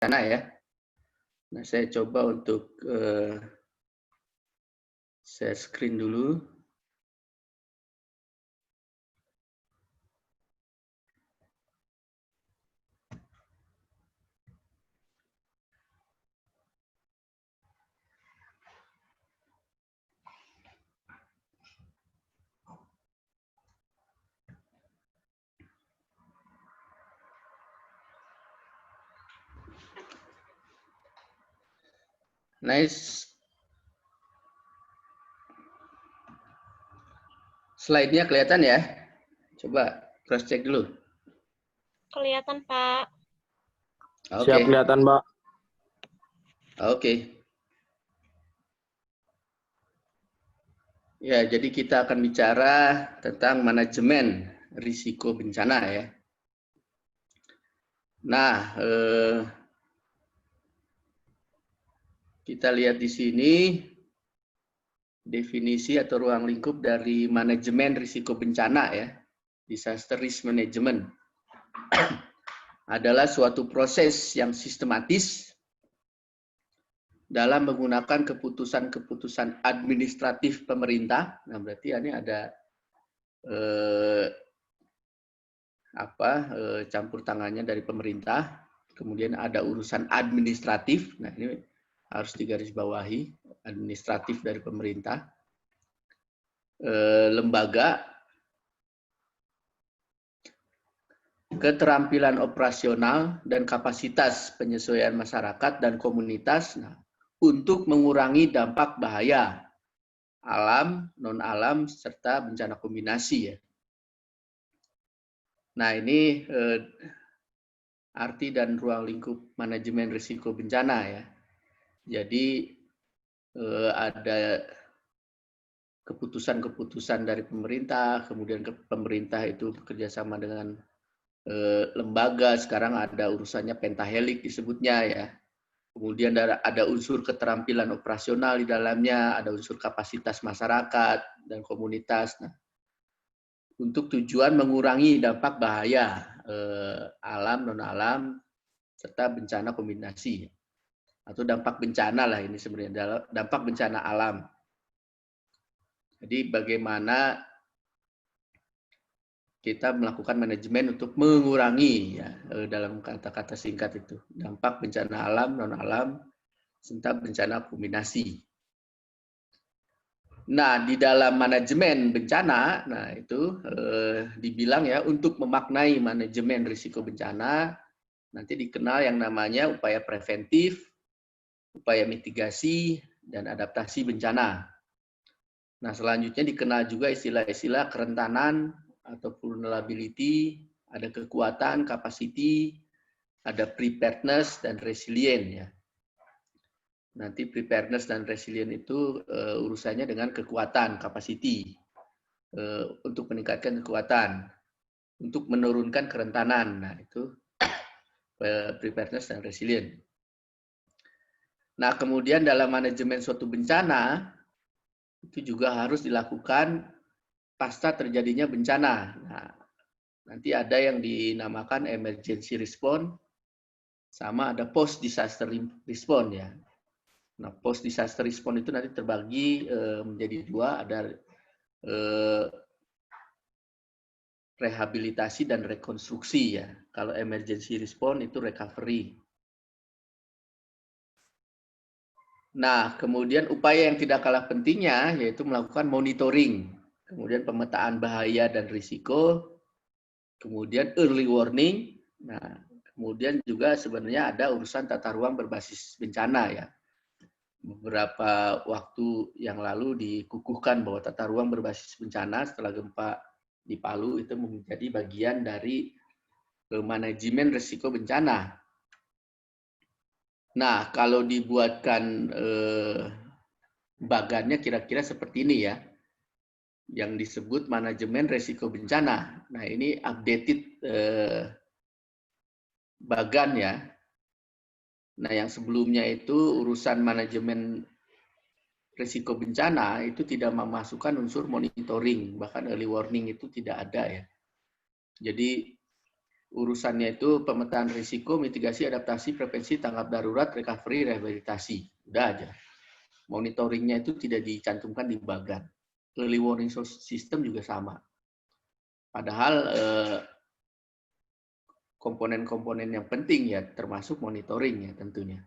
bencana ya. Nah, saya coba untuk share screen dulu. Nice. Slide-nya kelihatan ya? Coba cross check dulu. Kelihatan, Pak. Oke. Siap kelihatan, Mbak. Oke. Ya, jadi kita akan bicara tentang manajemen risiko bencana ya. Nah, kita lihat di sini definisi atau ruang lingkup dari manajemen risiko bencana ya. Disaster risk management adalah suatu proses yang sistematis dalam menggunakan keputusan-keputusan administratif pemerintah. Nah, berarti ini ada campur tangannya dari pemerintah. Kemudian ada urusan administratif. Nah, ini harus digarisbawahi, administratif dari pemerintah. Lembaga, keterampilan operasional dan kapasitas penyesuaian masyarakat dan komunitas untuk mengurangi dampak bahaya alam, non-alam, serta bencana kombinasi ya. Nah, ini arti dan ruang lingkup manajemen risiko bencana ya. Jadi ada keputusan-keputusan dari pemerintah, kemudian pemerintah itu bekerjasama dengan lembaga, sekarang ada urusannya pentahelik disebutnya ya. Kemudian ada unsur keterampilan operasional di dalamnya, ada unsur kapasitas masyarakat dan komunitas. Nah, untuk tujuan mengurangi dampak bahaya alam, non-alam, serta bencana kombinasi. Atau dampak bencana lah ini sebenarnya, dampak bencana alam. Jadi bagaimana kita melakukan manajemen untuk mengurangi ya, dalam kata-kata singkat itu dampak bencana alam, non-alam, serta bencana kombinasi. Nah, di dalam manajemen bencana, nah itu dibilang ya untuk memaknai manajemen risiko bencana nanti dikenal yang namanya upaya preventif, upaya mitigasi, dan adaptasi bencana. Nah, selanjutnya dikenal juga istilah-istilah kerentanan atau vulnerability, ada kekuatan, capacity, ada preparedness dan resilient ya. Nanti preparedness dan resilient itu urusannya dengan kekuatan, capacity, untuk meningkatkan kekuatan, untuk menurunkan kerentanan. Nah, itu preparedness dan resilient. Nah, kemudian dalam manajemen suatu bencana itu juga harus dilakukan pasca terjadinya bencana. Nah, nanti ada yang dinamakan emergency response, sama ada post disaster response ya. Nah, post disaster response itu nanti terbagi menjadi dua, ada rehabilitasi dan rekonstruksi ya. Kalau emergency response itu recovery. Nah, kemudian upaya yang tidak kalah pentingnya yaitu melakukan monitoring, kemudian pemetaan bahaya dan risiko, kemudian early warning. Nah, kemudian juga sebenarnya ada urusan tata ruang berbasis bencana ya. Beberapa waktu yang lalu dikukuhkan bahwa tata ruang berbasis bencana setelah gempa di Palu itu menjadi bagian dari manajemen risiko bencana. Nah, kalau dibuatkan bagannya kira-kira seperti ini ya, yang disebut manajemen risiko bencana. Nah, ini updated bagan ya. Nah, yang sebelumnya itu urusan manajemen risiko bencana itu tidak memasukkan unsur monitoring, bahkan early warning itu tidak ada ya. Jadi urusannya itu pemetaan risiko, mitigasi, adaptasi, prevensi, tanggap darurat, recovery, rehabilitasi. Udah aja. Monitoringnya itu tidak dicantumkan di bagan. Early warning system juga sama. Padahal komponen-komponen yang penting ya, termasuk monitoring ya tentunya.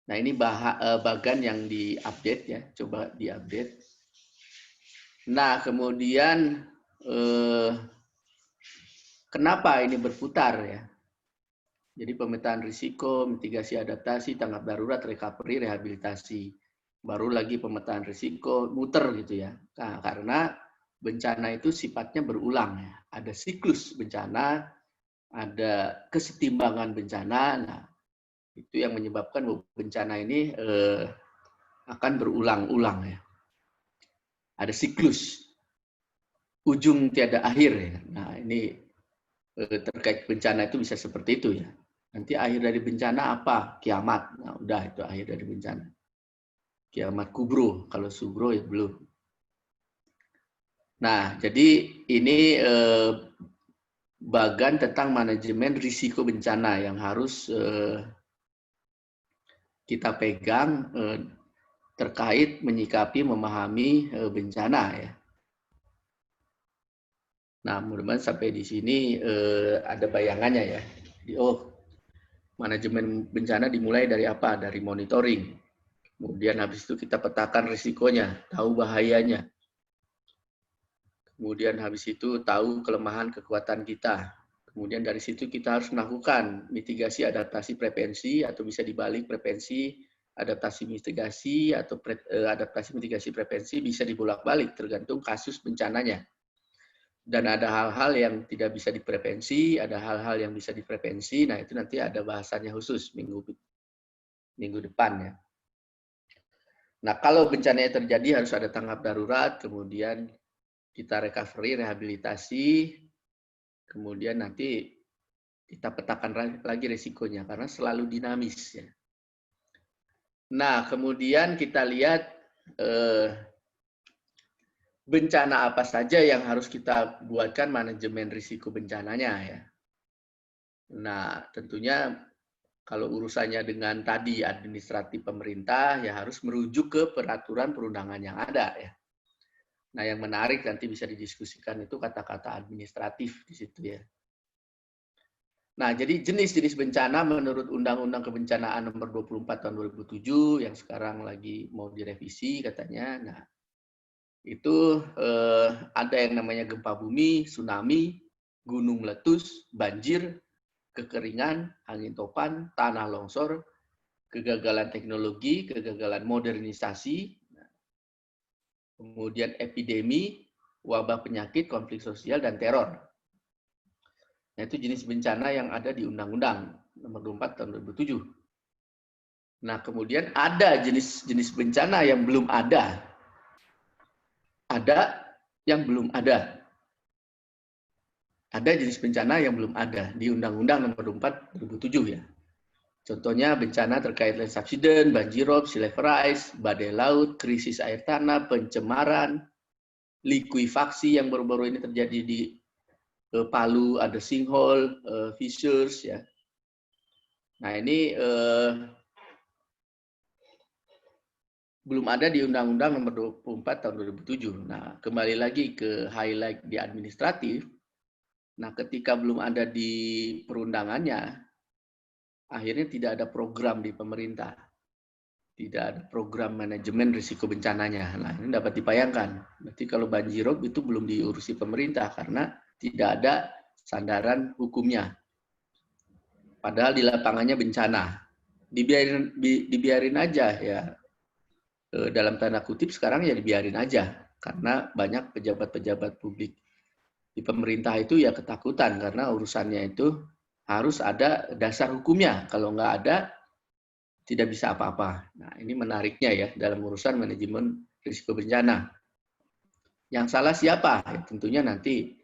Nah ini bagan yang diupdate ya, coba diupdate. Nah kemudian kenapa ini berputar ya? Jadi pemetaan risiko, mitigasi adaptasi, tanggap darurat, recovery, rehabilitasi. Baru lagi pemetaan risiko, muter gitu ya. Nah, karena bencana itu sifatnya berulang ya. Ada siklus bencana, ada kesetimbangan bencana. Nah, itu yang menyebabkan bencana ini akan berulang-ulang ya. Ada siklus, ujung tiada akhir ya. Nah, ini terkait bencana itu bisa seperti itu ya. Nanti akhir dari bencana apa? Kiamat. Nah, udah itu akhir dari bencana. Kiamat kubro, kalau subro ya belum. Nah, jadi ini bagan tentang manajemen risiko bencana yang harus kita pegang terkait menyikapi, memahami bencana ya. Nah, mudah-mudahan sampai di sini ada bayangannya ya. Oh, manajemen bencana dimulai dari apa? Dari monitoring. Kemudian habis itu kita petakan risikonya, tahu bahayanya. Kemudian habis itu tahu kelemahan kekuatan kita. Kemudian dari situ kita harus melakukan mitigasi, adaptasi, prevensi, atau bisa dibalik prevensi, adaptasi, mitigasi, atau adaptasi, mitigasi, prevensi bisa dibolak-balik tergantung kasus bencananya. Dan ada hal-hal yang tidak bisa diprevensi, ada hal-hal yang bisa diprevensi. Nah itu nanti ada bahasannya khusus minggu depan ya. Nah kalau bencananya terjadi harus ada tanggap darurat, kemudian kita recovery, rehabilitasi, kemudian nanti kita petakan lagi risikonya karena selalu dinamis ya. Nah kemudian kita lihat bencana apa saja yang harus kita buatkan manajemen risiko bencananya ya. Nah, tentunya kalau urusannya dengan tadi administratif pemerintah ya harus merujuk ke peraturan perundangan yang ada ya. Nah, yang menarik nanti bisa didiskusikan itu kata-kata administratif di situ ya. Nah, jadi jenis-jenis bencana menurut Undang-Undang Kebencanaan Nomor 24 Tahun 2007 yang sekarang lagi mau direvisi katanya. Nah, itu ada yang namanya gempa bumi, tsunami, gunung meletus, banjir, kekeringan, angin topan, tanah longsor, kegagalan teknologi, kegagalan modernisasi, kemudian epidemi, wabah penyakit, konflik sosial, dan teror. Nah, itu jenis bencana yang ada di Undang-Undang Nomor 24 Tahun 2007. Nah, kemudian ada jenis-jenis bencana yang belum ada. Ada yang belum ada. Ada jenis bencana yang belum ada di Undang-Undang Nomor 24 2007 ya. Contohnya bencana terkait land subsidence, banjir rob, sea level rise, badai laut, krisis air tanah, pencemaran, likuifaksi yang baru-baru ini terjadi di Palu, ada sinkhole, fissures ya. Nah ini belum ada di Undang-Undang Nomor 24 Tahun 2007. Nah kembali lagi ke highlight di administratif. Nah ketika belum ada di perundangannya, akhirnya tidak ada program di pemerintah. Tidak ada program manajemen risiko bencananya. Nah, ini dapat dipayangkan. Berarti kalau banjirop itu belum diurusi pemerintah karena tidak ada sandaran hukumnya. Padahal di lapangannya bencana. Dibiarin aja ya. Dalam tanda kutip sekarang ya dibiarin aja. Karena banyak pejabat-pejabat publik di pemerintah itu ya ketakutan karena urusannya itu harus ada dasar hukumnya. Kalau nggak ada, tidak bisa apa-apa. Nah, ini menariknya ya dalam urusan manajemen risiko bencana. Yang salah siapa? Ya, tentunya nanti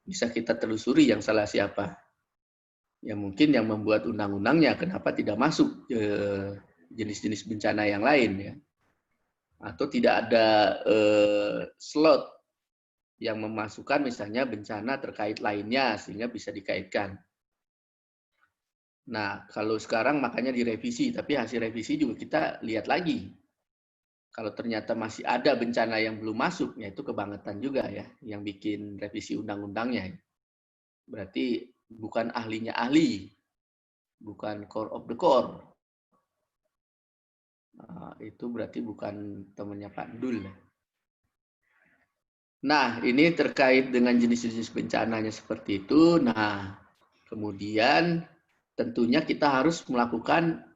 bisa kita telusuri yang salah siapa. Ya mungkin yang membuat undang-undangnya kenapa tidak masuk jenis-jenis bencana yang lain ya. Atau tidak ada slot yang memasukkan misalnya bencana terkait lainnya sehingga bisa dikaitkan. Nah, kalau sekarang makanya direvisi, tapi hasil revisi juga kita lihat lagi. Kalau ternyata masih ada bencana yang belum masuk, ya itu kebangetan juga ya, yang bikin revisi undang-undangnya. Berarti bukan ahlinya ahli, bukan core of the core. Nah, itu berarti bukan temannya Pak Dul. Nah, ini terkait dengan jenis-jenis bencananya seperti itu. Nah, kemudian tentunya kita harus melakukan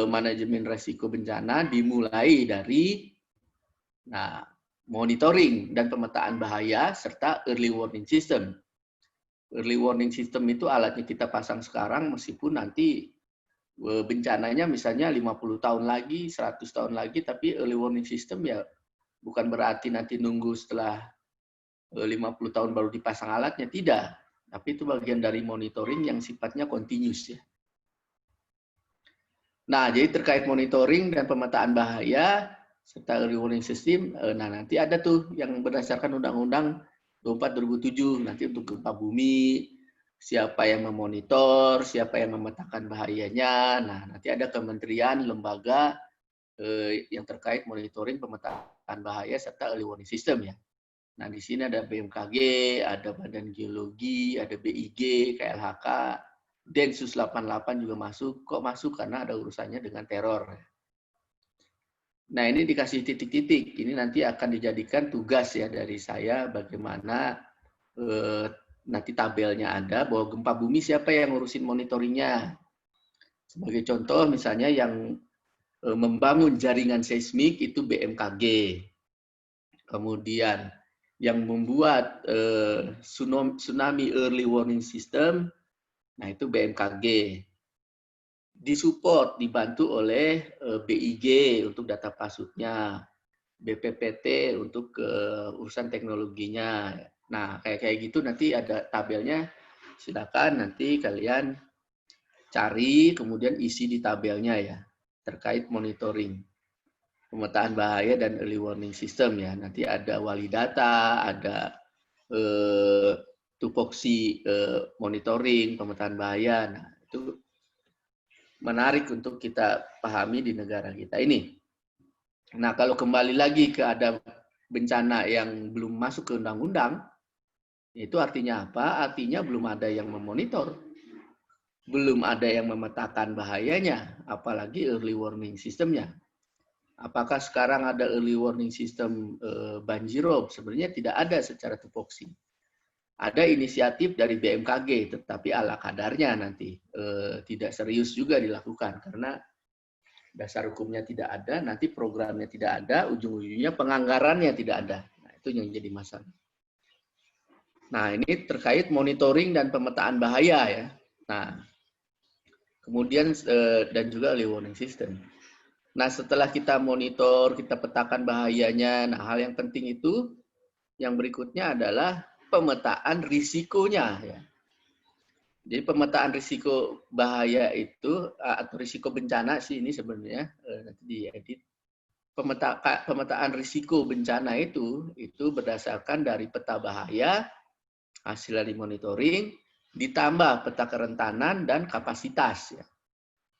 manajemen resiko bencana dimulai dari monitoring dan pemetaan bahaya serta early warning system. Early warning system itu alatnya kita pasang sekarang meskipun nanti bencananya misalnya 50 tahun lagi, 100 tahun lagi, tapi early warning system ya bukan berarti nanti nunggu setelah 50 tahun baru dipasang alatnya, tidak. Tapi itu bagian dari monitoring yang sifatnya continuous ya. Nah, jadi terkait monitoring dan pemetaan bahaya serta early warning system, nah nanti ada tuh yang berdasarkan Undang-Undang 24/2007 nanti untuk gempa bumi, siapa yang memonitor, siapa yang memetakan bahayanya. Nah, nanti ada kementerian, lembaga yang terkait monitoring pemetaan bahaya serta early warning system ya. Nah, di sini ada BMKG, ada Badan Geologi, ada BIG, KLHK, Densus 88 juga masuk. Kok masuk? Karena ada urusannya dengan teror. Nah, ini dikasih titik-titik. Ini nanti akan dijadikan tugas ya dari saya bagaimana nanti tabelnya ada bahwa gempa bumi siapa yang ngurusin monitoringnya. Sebagai contoh misalnya yang membangun jaringan seismik itu BMKG. Kemudian yang membuat tsunami early warning system, nah itu BMKG. Disupport, dibantu oleh BIG untuk data pasutnya, BPPT untuk urusan teknologinya. Nah, kayak gitu nanti ada tabelnya, silakan nanti kalian cari, kemudian isi di tabelnya ya, terkait monitoring, pemetaan bahaya dan early warning system ya. Nanti ada wali data, ada tupoksi monitoring, pemetaan bahaya. Nah, itu menarik untuk kita pahami di negara kita ini. Nah, kalau kembali lagi ke ada bencana yang belum masuk ke undang-undang, itu artinya apa? Artinya belum ada yang memonitor, belum ada yang memetakan bahayanya, apalagi early warning systemnya. Apakah sekarang ada early warning system banjirop? Sebenarnya tidak ada secara tupoksi. Ada inisiatif dari BMKG, tetapi ala kadarnya nanti tidak serius juga dilakukan karena dasar hukumnya tidak ada, nanti programnya tidak ada, ujung-ujungnya penganggarannya tidak ada. Nah, itu yang jadi masalah. Nah, ini terkait monitoring dan pemetaan bahaya ya. Nah, kemudian dan juga early warning system. Nah, setelah kita monitor, kita petakan bahayanya, nah hal yang penting itu yang berikutnya adalah pemetaan risikonya ya. Jadi pemetaan risiko bahaya itu atau risiko bencana sih ini sebenarnya nanti diedit. Pemetaan risiko bencana itu berdasarkan dari peta bahaya hasil dari monitoring ditambah peta kerentanan dan kapasitas ya.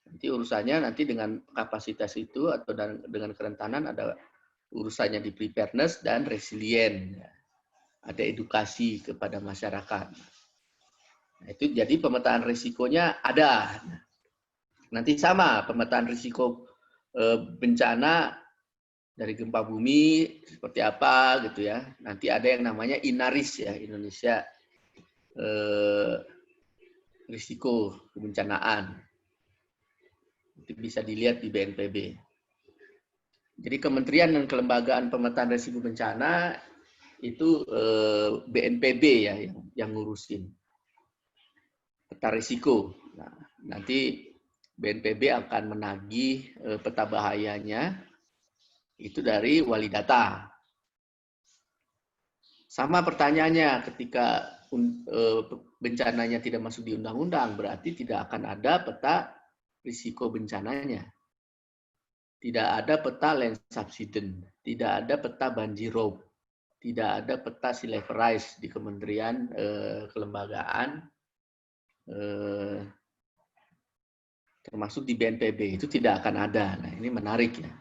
Nanti urusannya nanti dengan kapasitas itu atau dengan kerentanan ada urusannya di preparedness dan resilient ya. Ada edukasi kepada masyarakat. Nah, itu jadi pemetaan risikonya ada. Nanti sama pemetaan risiko bencana dari gempa bumi seperti apa gitu ya. Nanti ada yang namanya INARIS ya, Indonesia risiko kebencanaan. Itu bisa dilihat di BNPB. Jadi Kementerian dan Kelembagaan Pemetaan Risiko Bencana itu BNPB ya yang ngurusin peta risiko. Nah, nanti BNPB akan menagih peta bahayanya itu dari wali data. Sama pertanyaannya ketika bencananya tidak masuk di undang-undang, berarti tidak akan ada peta risiko bencananya. Tidak ada peta land subsidence, tidak ada peta banjirop. tidak ada peta sea level rise di Kementerian Kelembagaan, termasuk di BNPB, itu tidak akan ada. Nah, ini menarik ya.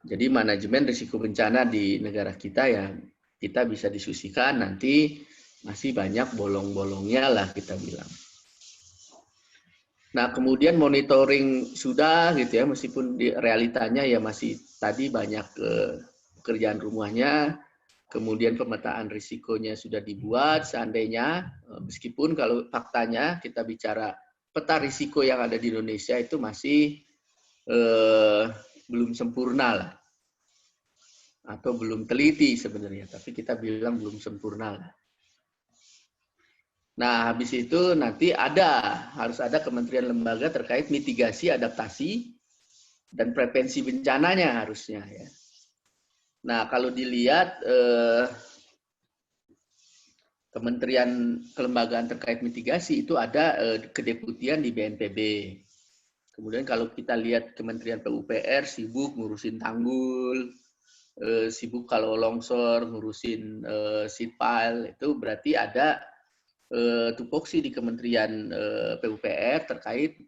Jadi manajemen risiko bencana di negara kita ya kita bisa diskusikan, nanti masih banyak bolong-bolongnya lah kita bilang. Nah, kemudian monitoring sudah gitu ya, meskipun di realitanya ya masih tadi banyak pekerjaan rumahnya, kemudian pemetaan risikonya sudah dibuat seandainya, meskipun kalau faktanya kita bicara peta risiko yang ada di Indonesia itu masih belum sempurna lah. Atau belum teliti sebenarnya, tapi kita bilang belum sempurna lah. Nah, habis itu nanti harus ada kementerian lembaga terkait mitigasi, adaptasi, dan prevensi bencananya harusnya ya. Nah, kalau dilihat kementerian kelembagaan terkait mitigasi itu ada kedeputian di BNPB. Kemudian kalau kita lihat kementerian PUPR sibuk ngurusin tanggul, sibuk kalau longsor, ngurusin seed pile, itu berarti ada tupoksi di Kementerian PUPR terkait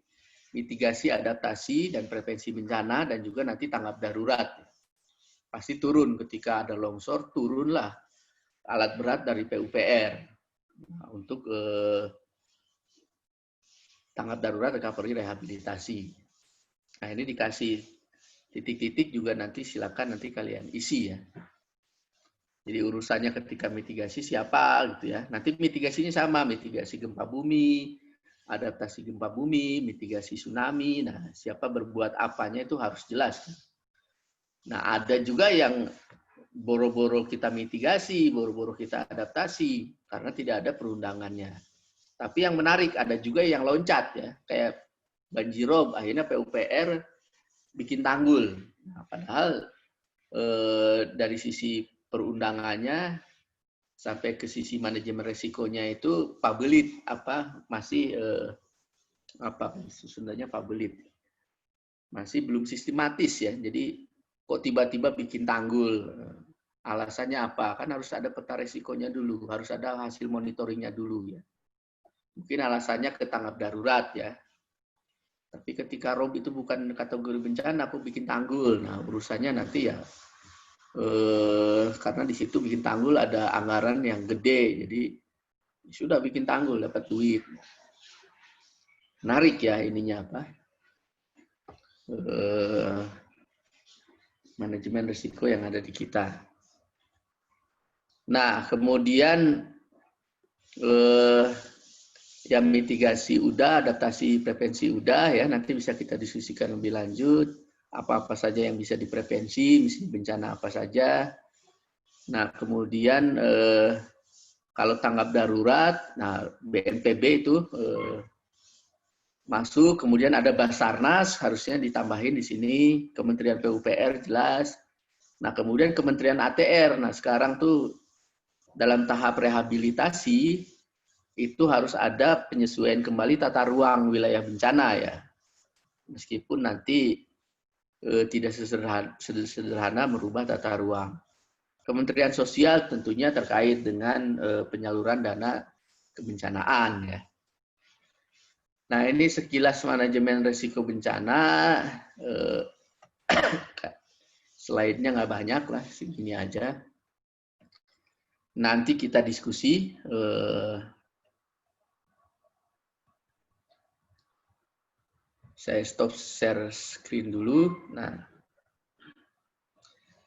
mitigasi, adaptasi, dan prevensi bencana, dan juga nanti tanggap darurat. Pasti turun ketika ada longsor, turunlah alat berat dari PUPR untuk tanggap darurat, recovery, rehabilitasi. Nah, ini dikasih titik-titik juga nanti silakan nanti kalian isi ya. Jadi urusannya ketika mitigasi siapa gitu ya. Nanti mitigasinya sama, mitigasi gempa bumi, adaptasi gempa bumi, mitigasi tsunami. Nah, siapa berbuat apanya itu harus jelas. Nah, ada juga yang boro-boro kita mitigasi, boro-boro kita adaptasi karena tidak ada perundangannya. Tapi yang menarik ada juga yang loncat ya, kayak banjirop, akhirnya PUPR bikin tanggul. Nah, padahal dari sisi perundangannya sampai ke sisi manajemen resikonya itu pabelit masih sebenarnya pabelit masih belum sistematis ya. Jadi kok tiba-tiba bikin tanggul, alasannya apa? Kan harus ada peta resikonya dulu, harus ada hasil monitoringnya dulu ya. Mungkin alasannya ketanggap darurat ya. Tapi ketika rob itu bukan kategori bencana, aku bikin tanggul. Nah, urusannya nanti ya karena di situ bikin tanggul ada anggaran yang gede, jadi sudah bikin tanggul dapat duit. Menarik ya ininya apa? Manajemen risiko yang ada di kita. Nah, kemudian yang mitigasi udah, adaptasi prevensi udah ya, nanti bisa kita diskusikan lebih lanjut. Apa-apa saja yang bisa diprevensi, misalnya bencana apa saja. Nah, kemudian kalau tanggap darurat, nah BNPB itu masuk, kemudian ada Basarnas harusnya ditambahin di sini, Kementerian PUPR jelas. Nah, kemudian Kementerian ATR. Nah, sekarang tuh dalam tahap rehabilitasi itu harus ada penyesuaian kembali tata ruang wilayah bencana ya. Meskipun nanti tidak sederhana merubah tata ruang. Kementerian Sosial tentunya terkait dengan penyaluran dana kebencanaan ya. Nah, ini sekilas manajemen risiko bencana. Slide-nya nggak banyak lah, segini aja. Nanti kita diskusi. Saya stop share screen dulu. Nah,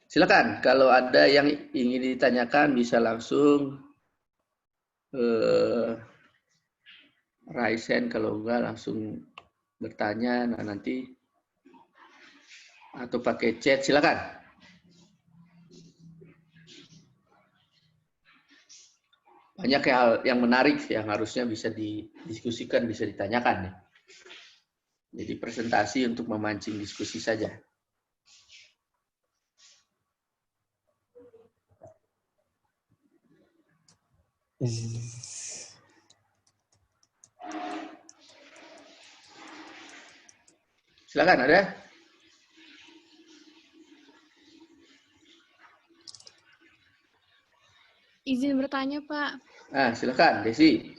silakan kalau ada yang ingin ditanyakan bisa langsung raise hand, kalau enggak langsung bertanya. Nah, nanti atau pakai chat silakan. Banyak hal yang menarik yang harusnya bisa didiskusikan, bisa ditanyakan ya. Jadi presentasi untuk memancing diskusi saja. Silakan, ada? izin bertanya, Pak. Silakan, Desi.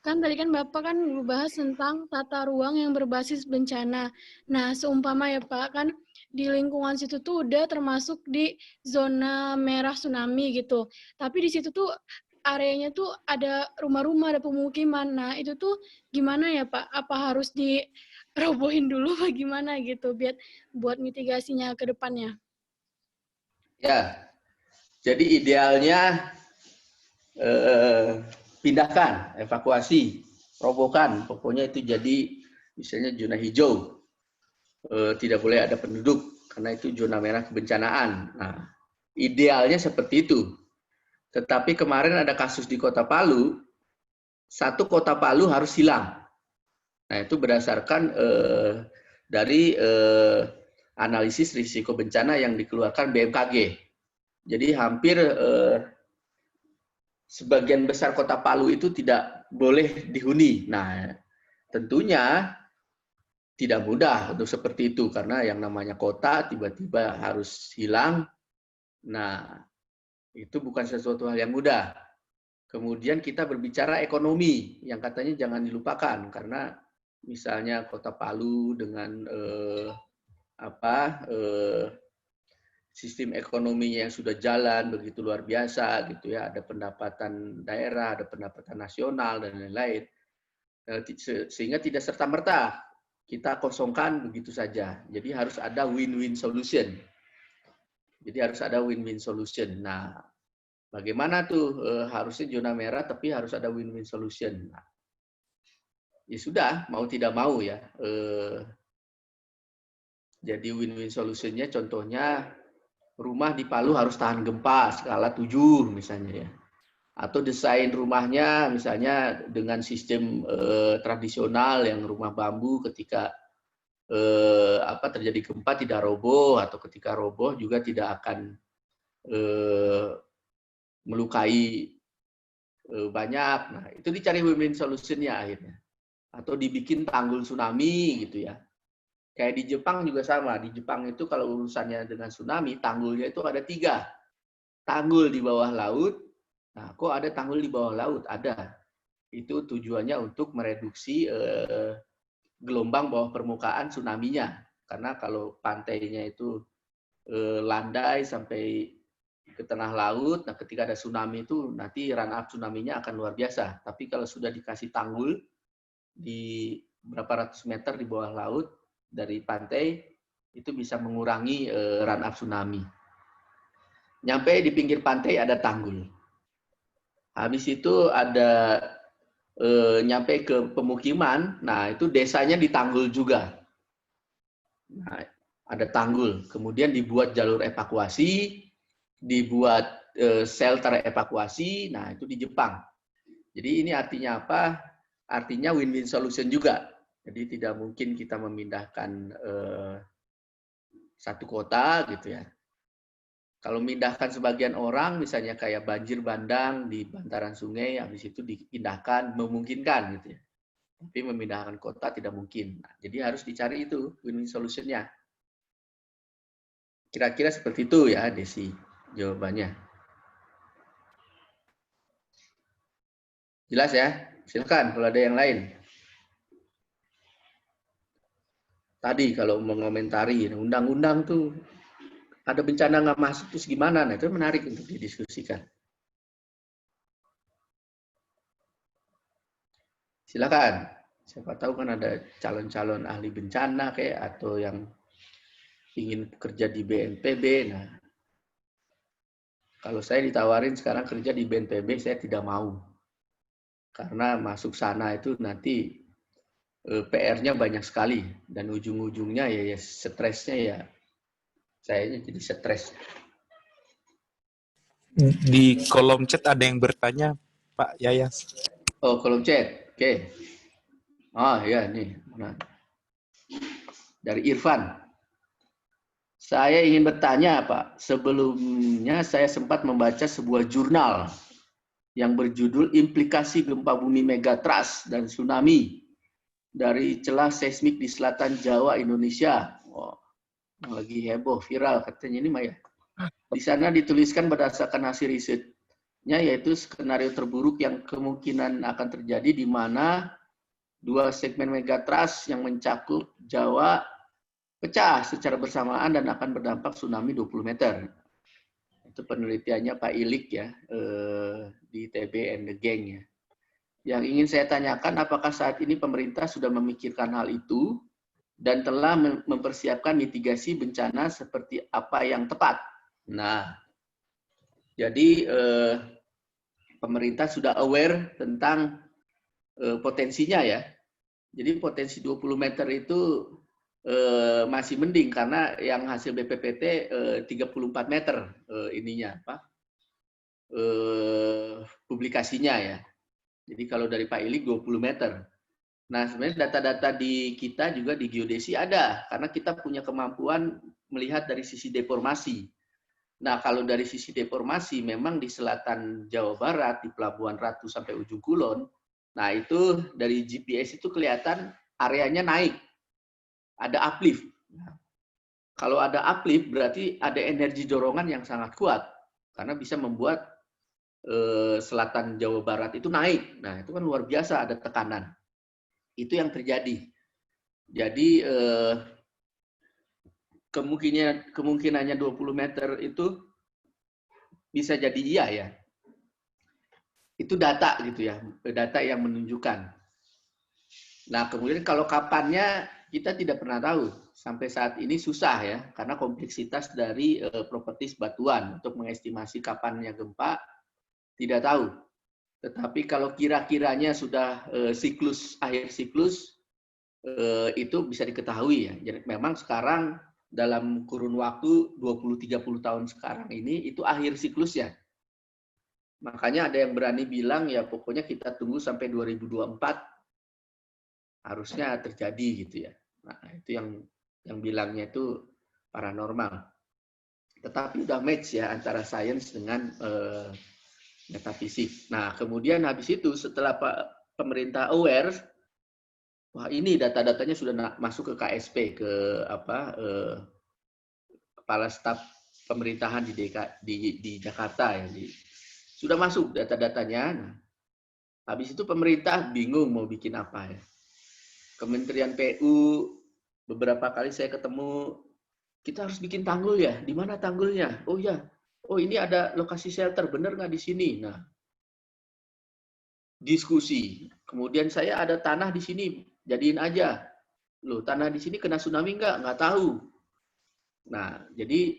Kan tadi kan Bapak kan membahas tentang tata ruang yang berbasis bencana. Nah, seumpama ya Pak, kan di lingkungan situ tuh udah termasuk di zona merah tsunami gitu. Tapi di situ tuh areanya tuh ada rumah-rumah, ada pemukiman. Nah, itu tuh gimana ya Pak? Apa harus dirobohin dulu apa gimana gitu buat mitigasinya ke depannya? Ya, jadi idealnya pindahkan, evakuasi, robohkan. Pokoknya itu jadi misalnya zona hijau. Tidak boleh ada penduduk karena itu zona merah kebencanaan. Nah, idealnya seperti itu. Tetapi kemarin ada kasus di Kota Palu, satu Kota Palu harus hilang. Nah, itu berdasarkan dari analisis risiko bencana yang dikeluarkan BMKG. Jadi hampir sebagian besar Kota Palu itu tidak boleh dihuni. Nah, tentunya tidak mudah untuk seperti itu karena yang namanya kota tiba-tiba harus hilang. Nah, itu bukan sesuatu hal yang mudah. Kemudian kita berbicara ekonomi yang katanya jangan dilupakan karena misalnya Kota Palu dengan sistem ekonominya yang sudah jalan begitu luar biasa gitu ya, ada pendapatan daerah, ada pendapatan nasional dan lain-lain, sehingga tidak serta-merta kita kosongkan begitu saja. Jadi harus ada win-win solution. Nah, bagaimana tuh harusnya zona merah tapi harus ada win-win solution. Nah, ya sudah, mau tidak mau ya. Jadi win-win solutionnya contohnya rumah di Palu harus tahan gempa skala 7 misalnya ya. Atau desain rumahnya misalnya dengan sistem tradisional yang rumah bambu ketika terjadi gempa tidak roboh atau ketika roboh juga tidak akan melukai banyak. Nah, itu dicari win-win solution-nya akhirnya. Atau dibikin tanggul tsunami gitu ya. Kayak di Jepang juga sama. Di Jepang itu kalau urusannya dengan tsunami, tanggulnya itu ada 3. Tanggul di bawah laut. Nah, kok ada tanggul di bawah laut? Ada. Itu tujuannya untuk mereduksi gelombang bawah permukaan tsunami-nya. Karena kalau pantainya itu landai sampai ke tengah laut, nah ketika ada tsunami itu nanti run up tsunami-nya akan luar biasa. Tapi kalau sudah dikasih tanggul di berapa ratus meter di bawah laut dari pantai, itu bisa mengurangi run up tsunami. Nyampe di pinggir pantai ada tanggul. Habis itu ada nyampe ke pemukiman, nah itu desanya ditanggul juga. Nah, ada tanggul, kemudian dibuat jalur evakuasi, dibuat shelter evakuasi, nah itu di Jepang. Jadi ini artinya apa? Artinya win-win solution juga. Jadi tidak mungkin kita memindahkan satu kota gitu ya. Kalau memindahkan sebagian orang, misalnya kayak banjir bandang di bantaran sungai, habis itu dipindahkan, memungkinkan gitu ya. Tapi memindahkan kota tidak mungkin. Nah, jadi harus dicari itu win-win solution-nya. Kira-kira seperti itu ya, Desi, jawabannya. Jelas ya? Silakan kalau ada yang lain. Tadi kalau mengomentari undang-undang tuh ada bencana nggak masuk terus gimana? Nah itu menarik untuk didiskusikan. Silakan. Siapa tahu kan ada calon-calon ahli bencana kayak atau yang ingin kerja di BNPB. Nah, kalau saya ditawarin sekarang kerja di BNPB, saya tidak mau. Karena masuk sana itu nanti PR-nya banyak sekali dan ujung-ujungnya ya stresnya ya saya jadi stres. Di kolom chat ada yang bertanya, Pak Yayas. Oh, kolom chat. Oke. Oh ya, nih. Dari Irfan. Saya ingin bertanya, Pak. Sebelumnya saya sempat membaca sebuah jurnal yang berjudul Implikasi Gempa Bumi Megatrust dan Tsunami dari celah seismik di selatan Jawa, Indonesia. Wow, lagi heboh, viral katanya ini, Maya. Di sana dituliskan berdasarkan hasil riset yaitu skenario terburuk yang kemungkinan akan terjadi di mana dua segmen megatrust yang mencakup Jawa pecah secara bersamaan dan akan berdampak tsunami 20 meter. Itu penelitiannya Pak Ilik ya, di ITB and the Gang ya. Yang ingin saya tanyakan, apakah saat ini pemerintah sudah memikirkan hal itu dan telah mempersiapkan mitigasi bencana seperti apa yang tepat? Nah, jadi pemerintah sudah aware tentang potensinya ya. Jadi potensi 20 meter itu masih mending karena yang hasil BPPT 34 meter ininya apa publikasinya ya. Jadi kalau dari Pak Ilik 20 meter. Nah, sebenarnya data-data di kita juga di geodesi ada, karena kita punya kemampuan melihat dari sisi deformasi. Nah, kalau dari sisi deformasi, memang di selatan Jawa Barat, di Pelabuhan Ratu sampai ujung Kulon, nah itu dari GPS itu kelihatan areanya naik, ada uplift. Nah, kalau ada uplift, berarti ada energi dorongan yang sangat kuat, karena bisa membuat selatan Jawa Barat itu naik. Nah, itu kan luar biasa, ada tekanan. Itu yang terjadi. Jadi kemungkinannya 20 meter itu bisa jadi iya ya. Itu data gitu ya, data yang menunjukkan. Nah, kemudian kalau kapannya kita tidak pernah tahu. Sampai saat ini susah ya, karena kompleksitas dari propertis batuan untuk mengestimasi kapannya gempa tidak tahu. Tetapi kalau kira-kiranya sudah akhir siklus, itu bisa diketahui ya. Jadi memang sekarang dalam kurun waktu 20-30 tahun sekarang ini itu akhir siklusnya. Makanya ada yang berani bilang ya pokoknya kita tunggu sampai 2024 harusnya terjadi gitu ya. Nah, itu yang bilangnya itu paranormal. Tetapi udah match ya antara sains dengan metafisik. Nah, kemudian habis itu setelah pemerintah aware, wah ini data-datanya sudah masuk ke KSP, ke kepala staf pemerintahan di Jakarta ya. Sudah masuk data-datanya. Nah, habis itu pemerintah bingung mau bikin apa ya. Kementerian PU beberapa kali saya ketemu, kita harus bikin tanggul ya. Di mana tanggulnya? Oh ya, oh ini ada lokasi shelter, bener nggak di sini? Nah, diskusi. Kemudian saya ada tanah di sini, jadiin aja. Loh, tanah di sini kena tsunami nggak? Nggak tahu. Nah, jadi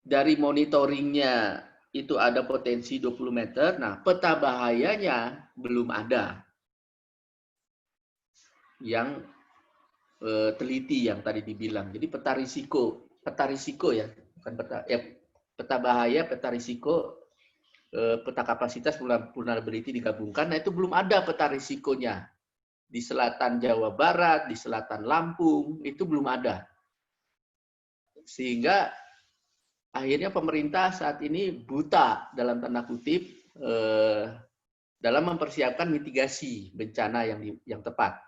dari monitoringnya itu ada potensi 20 meter. Nah, peta bahayanya belum ada. Yang teliti yang tadi dibilang. Jadi peta risiko ya, bukan peta bahaya, peta risiko, peta kapasitas vulnerability digabungkan. Nah, itu belum ada peta risikonya. Di selatan Jawa Barat, di selatan Lampung, itu belum ada. Sehingga akhirnya pemerintah saat ini buta dalam tanda kutip dalam mempersiapkan mitigasi bencana yang tepat.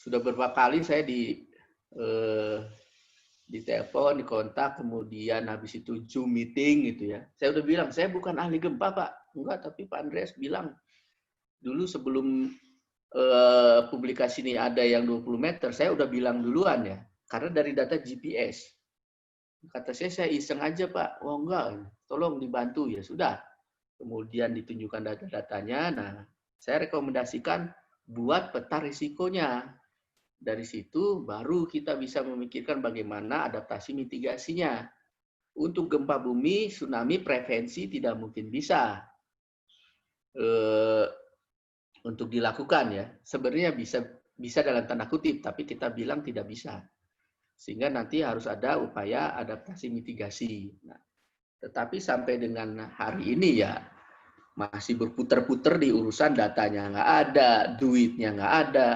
Sudah beberapa kali saya di telepon, di kontak, kemudian habis itu Zoom meeting gitu ya. Saya udah bilang, saya bukan ahli gempa Pak. Enggak, tapi Pak Andreas bilang, dulu sebelum publikasi ini ada yang 20 meter, saya udah bilang duluan ya. Karena dari data GPS. Kata saya iseng aja Pak. Oh enggak, tolong dibantu ya. Sudah. Kemudian ditunjukkan data-datanya. Nah, saya rekomendasikan buat peta risikonya. Dari situ baru kita bisa memikirkan bagaimana adaptasi mitigasinya. Untuk gempa bumi, tsunami prevensi tidak mungkin bisa untuk dilakukan ya. Sebenarnya bisa dalam tanda kutip, tapi kita bilang tidak bisa. Sehingga nanti harus ada upaya adaptasi mitigasi. Nah, tetapi sampai dengan hari ini ya masih berputar-putar di urusan datanya nggak ada, duitnya nggak ada.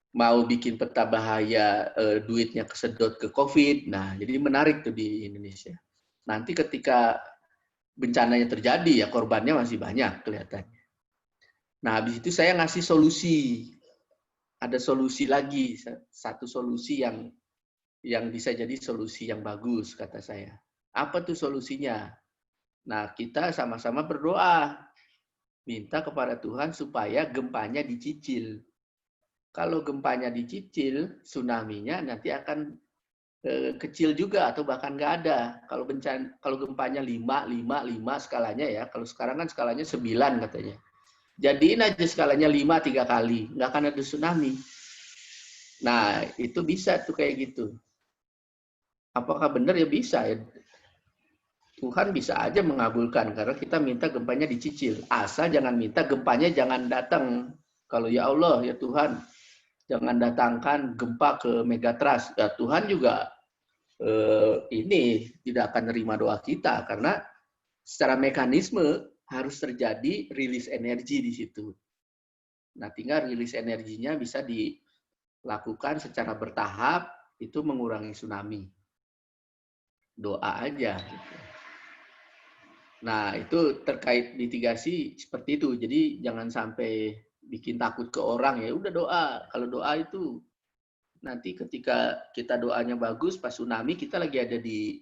Mau bikin peta bahaya, duitnya kesedot ke COVID. Nah, jadi menarik tuh di Indonesia. Nanti ketika bencananya terjadi, ya korbannya masih banyak kelihatannya. Nah, habis itu saya ngasih solusi. Ada solusi lagi, satu solusi yang bisa jadi solusi yang bagus, kata saya. Apa tuh solusinya? Nah, kita sama-sama berdoa. Minta kepada Tuhan supaya gempanya dicicil. Kalau gempanya dicicil, tsunami-nya nanti akan kecil juga atau bahkan nggak ada. Kalau gempanya 5 skalanya ya. Kalau sekarang kan skalanya 9 katanya. Jadiin aja skalanya 5 3 kali, nggak akan ada tsunami. Nah, itu bisa tuh kayak gitu. Apakah benar ya? Bisa ya. Tuhan bisa aja mengabulkan karena kita minta gempanya dicicil. Asal jangan minta gempanya jangan datang. Kalau ya Allah, ya Tuhan, jangan datangkan gempa ke Megatrust. Ya, Tuhan juga ini tidak akan nerima doa kita karena secara mekanisme harus terjadi rilis energi di situ. Nah, tinggal rilis energinya bisa dilakukan secara bertahap, itu mengurangi tsunami. Doa aja. Gitu. Nah, itu terkait mitigasi seperti itu. Jadi jangan sampai bikin takut ke orang ya. Udah doa. Kalau doa itu nanti ketika kita doanya bagus pas tsunami kita lagi ada di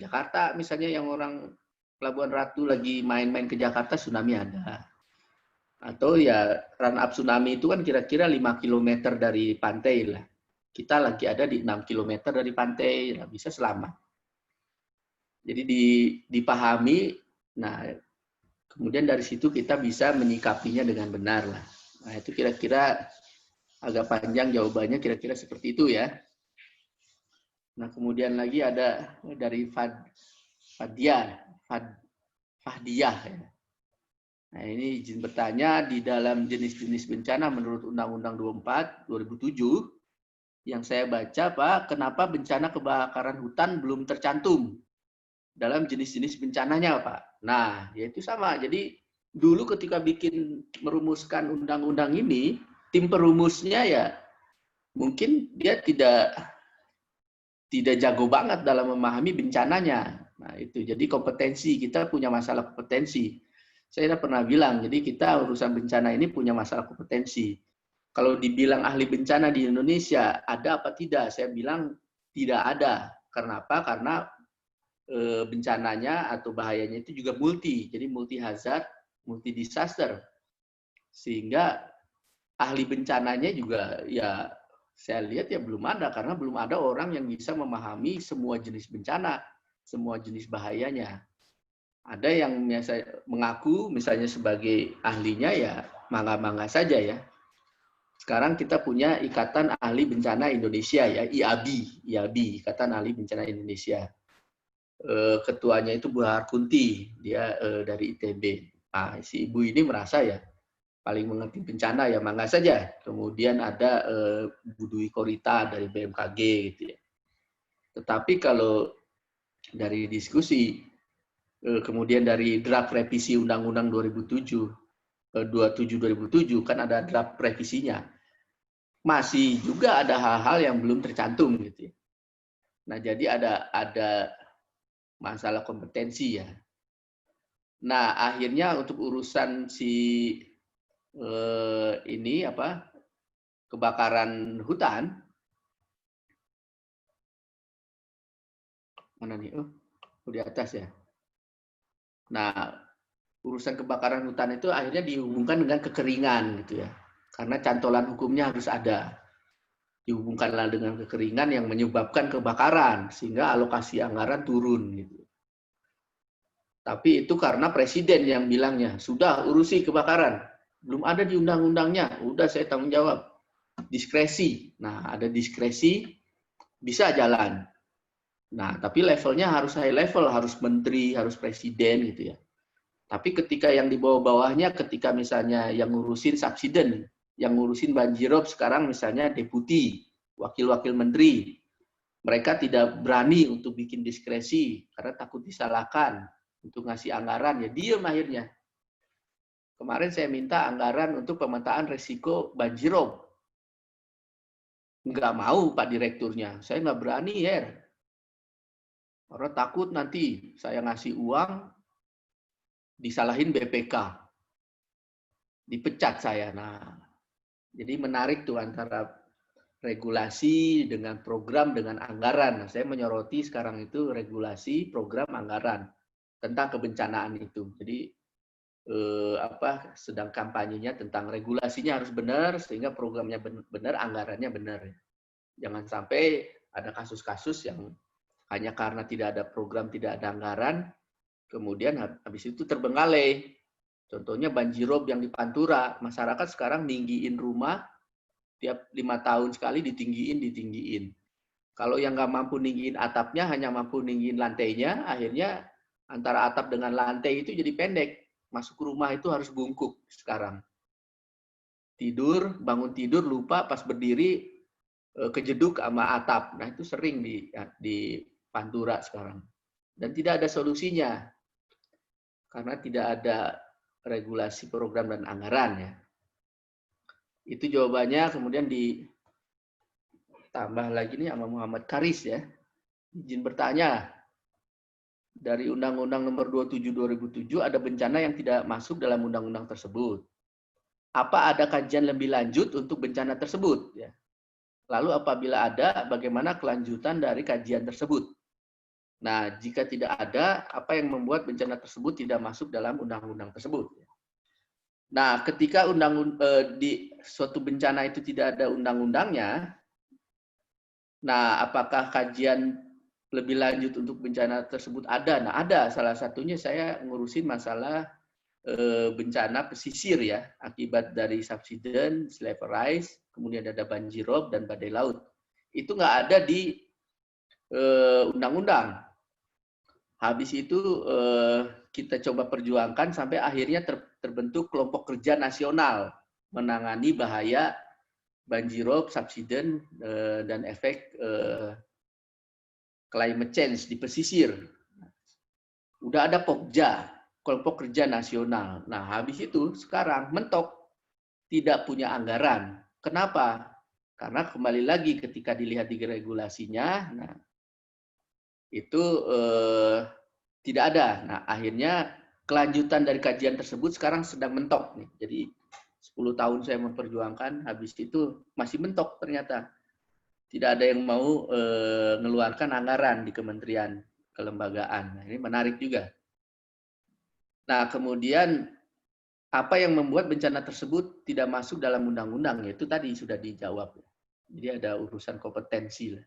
Jakarta misalnya yang orang Pelabuhan Ratu lagi main-main ke Jakarta tsunami ada. Atau ya run up tsunami itu kan kira-kira 5 km dari pantai lah. Kita lagi ada di 6 km dari pantai, lah bisa selamat. Jadi dipahami, nah kemudian dari situ kita bisa menyikapinya dengan benar lah. Nah itu kira-kira agak panjang jawabannya kira-kira seperti itu ya. Nah kemudian lagi ada dari Fahdiyah ya. Nah ini izin bertanya di dalam jenis-jenis bencana menurut Undang-Undang 24 2007 yang saya baca Pak, kenapa bencana kebakaran hutan belum tercantum dalam jenis-jenis bencananya, Pak. Nah, yaitu sama. Jadi dulu ketika merumuskan undang-undang ini, tim perumusnya ya mungkin dia tidak jago banget dalam memahami bencananya. Nah, itu. Jadi kompetensi, kita punya masalah kompetensi. Saya pernah bilang, jadi kita urusan bencana ini punya masalah kompetensi. Kalau dibilang ahli bencana di Indonesia, ada apa tidak? Saya bilang tidak ada. Karena apa? Karena bencananya atau bahayanya itu juga multi, jadi multi hazard, multi disaster, sehingga ahli bencananya juga ya saya lihat ya belum ada karena belum ada orang yang bisa memahami semua jenis bencana, semua jenis bahayanya. Ada yang mengaku misalnya sebagai ahlinya ya mangga-mangga saja ya. Sekarang kita punya Ikatan Ahli Bencana Indonesia ya, IABI, Ikatan Ahli Bencana Indonesia. Ketuanya itu Bu Harkunti, dia dari ITB. Nah, si ibu ini merasa ya paling mengerti bencana ya mangga saja. Kemudian ada Bu Dwi Korita dari BMKG gitu ya. Tetapi kalau dari diskusi kemudian dari draft revisi Undang-Undang 27/2007 kan ada draft revisinya. Masih juga ada hal-hal yang belum tercantum gitu ya. Nah, jadi ada masalah kompetensi ya. Nah, akhirnya untuk urusan ini apa kebakaran hutan, mana nih? Oh, di atas ya. Nah, urusan kebakaran hutan itu akhirnya dihubungkan dengan kekeringan gitu ya. Karena cantolan hukumnya harus ada. Dihubungkanlah dengan kekeringan yang menyebabkan kebakaran sehingga alokasi anggaran turun gitu. Tapi itu karena presiden yang bilangnya, sudah urusi kebakaran. Belum ada di undang-undangnya, udah saya tanggung jawab. Diskresi. Nah, ada diskresi, bisa jalan. Nah, tapi levelnya harus high level, harus menteri, harus presiden gitu ya. Tapi ketika yang di bawah-bawahnya, ketika misalnya yang ngurusin subsiden, yang ngurusin banjirop sekarang misalnya deputi, wakil-wakil menteri, mereka tidak berani untuk bikin diskresi karena takut disalahkan. Untuk ngasih anggaran, ya diem akhirnya. Kemarin saya minta anggaran untuk pemetaan risiko banjirop. Nggak mau Pak Direkturnya, saya nggak berani ya. Karena takut nanti saya ngasih uang, disalahin BPK. Dipecat saya. Nah, jadi menarik tuh antara regulasi dengan program dengan anggaran. Nah, saya menyoroti sekarang itu regulasi, program, anggaran. tentang kebencanaan itu. Jadi sedang kampanyenya tentang regulasinya harus benar sehingga programnya benar, anggarannya benar. Jangan sampai ada kasus-kasus yang hanya karena tidak ada program, tidak ada anggaran, kemudian habis itu terbengkalai. Contohnya banjirop yang di Pantura, masyarakat sekarang ninggiin rumah tiap 5 tahun sekali ditinggiin. Kalau yang nggak mampu ninggiin atapnya, hanya mampu ninggiin lantainya, akhirnya antara atap dengan lantai itu jadi pendek. Masuk rumah itu harus bungkuk sekarang. Bangun tidur, lupa pas berdiri kejeduk sama atap. Nah itu sering di Pantura sekarang. Dan tidak ada solusinya. Karena tidak ada regulasi program dan anggaran ya. Itu jawabannya, kemudian ditambah lagi nih sama Muhammad Karis ya. Izin bertanya. Dari Undang-Undang Nomor 27 2007 ada bencana yang tidak masuk dalam undang-undang tersebut. Apa ada kajian lebih lanjut untuk bencana tersebut? Ya. Lalu apabila ada, bagaimana kelanjutan dari kajian tersebut? Nah, jika tidak ada, apa yang membuat bencana tersebut tidak masuk dalam undang-undang tersebut? Nah, ketika di suatu bencana itu tidak ada undang-undangnya, nah apakah kajian lebih lanjut untuk bencana tersebut ada? Nah, ada. Salah satunya saya ngurusin masalah bencana pesisir ya, akibat dari subsiden, sea level rise, kemudian ada banjirop dan badai laut. Itu nggak ada di undang-undang. Habis itu kita coba perjuangkan sampai akhirnya terbentuk kelompok kerja nasional menangani bahaya banjirop, subsiden, dan efek climate change di pesisir. Udah ada Pokja, kelompok kerja nasional. Nah, habis itu sekarang mentok, tidak punya anggaran. Kenapa? Karena kembali lagi ketika dilihat di regulasinya, nah, itu tidak ada. Nah, akhirnya kelanjutan dari kajian tersebut sekarang sedang mentok. Nih. Jadi 10 tahun saya memperjuangkan, habis itu masih mentok ternyata. Tidak ada yang mau mengeluarkan anggaran di kementerian kelembagaan. Nah, ini menarik juga. Nah, kemudian apa yang membuat bencana tersebut tidak masuk dalam undang-undang? Itu tadi sudah dijawab. Jadi ada urusan kompetensi.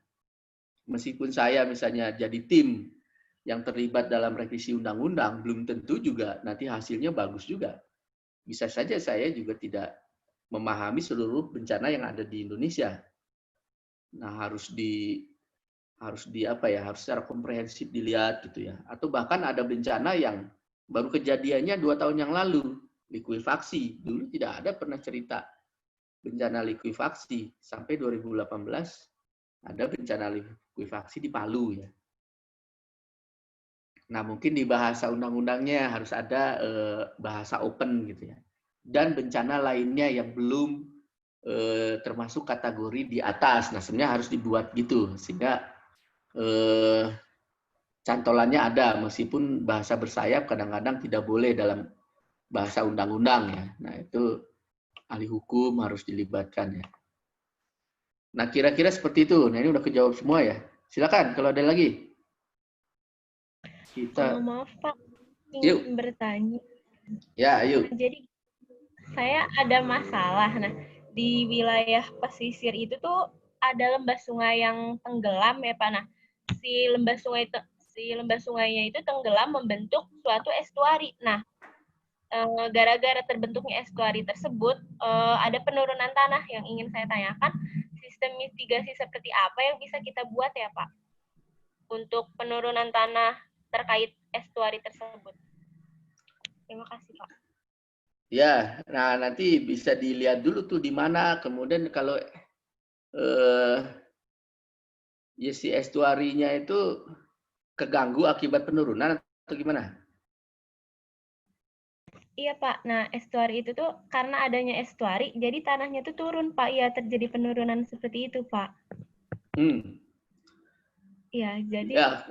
Meskipun saya misalnya jadi tim yang terlibat dalam revisi undang-undang, belum tentu juga nanti hasilnya bagus juga. Bisa saja saya juga tidak memahami seluruh bencana yang ada di Indonesia. Nah, harus secara komprehensif dilihat gitu ya. Atau bahkan ada bencana yang baru kejadiannya 2 tahun yang lalu, likuifaksi. Dulu tidak ada pernah cerita bencana likuifaksi. Sampai 2018 ada bencana likuifaksi di Palu ya. Nah, mungkin di bahasa undang-undangnya harus ada bahasa open gitu ya. Dan bencana lainnya yang belum termasuk kategori di atas. Nah, sebenarnya harus dibuat gitu sehingga cantolannya ada, meskipun bahasa bersayap kadang-kadang tidak boleh dalam bahasa undang-undang ya. Nah, itu ahli hukum harus dilibatkan ya. Nah, kira-kira seperti itu. Nah, ini udah kejawab semua ya. Silakan kalau ada lagi. Kita Maaf Pak, ingin bertanya. Ya, ayo. Jadi saya ada masalah. Nah, di wilayah pesisir itu tuh ada lembah sungai yang tenggelam ya Pak. Nah, si lembah sungainya itu tenggelam membentuk suatu estuari. Nah, gara-gara terbentuknya estuari tersebut, ada penurunan tanah yang ingin saya tanyakan. Sistem mitigasi seperti apa yang bisa kita buat ya Pak untuk penurunan tanah terkait estuari tersebut? Terima kasih Pak. Ya, nah nanti bisa dilihat dulu tuh di mana, kemudian kalau ya si estuarinya itu keganggu akibat penurunan atau gimana? Iya Pak, nah estuari itu tuh karena adanya estuari, jadi tanahnya tuh turun Pak, ya terjadi penurunan seperti itu Pak. Iya, jadi ya,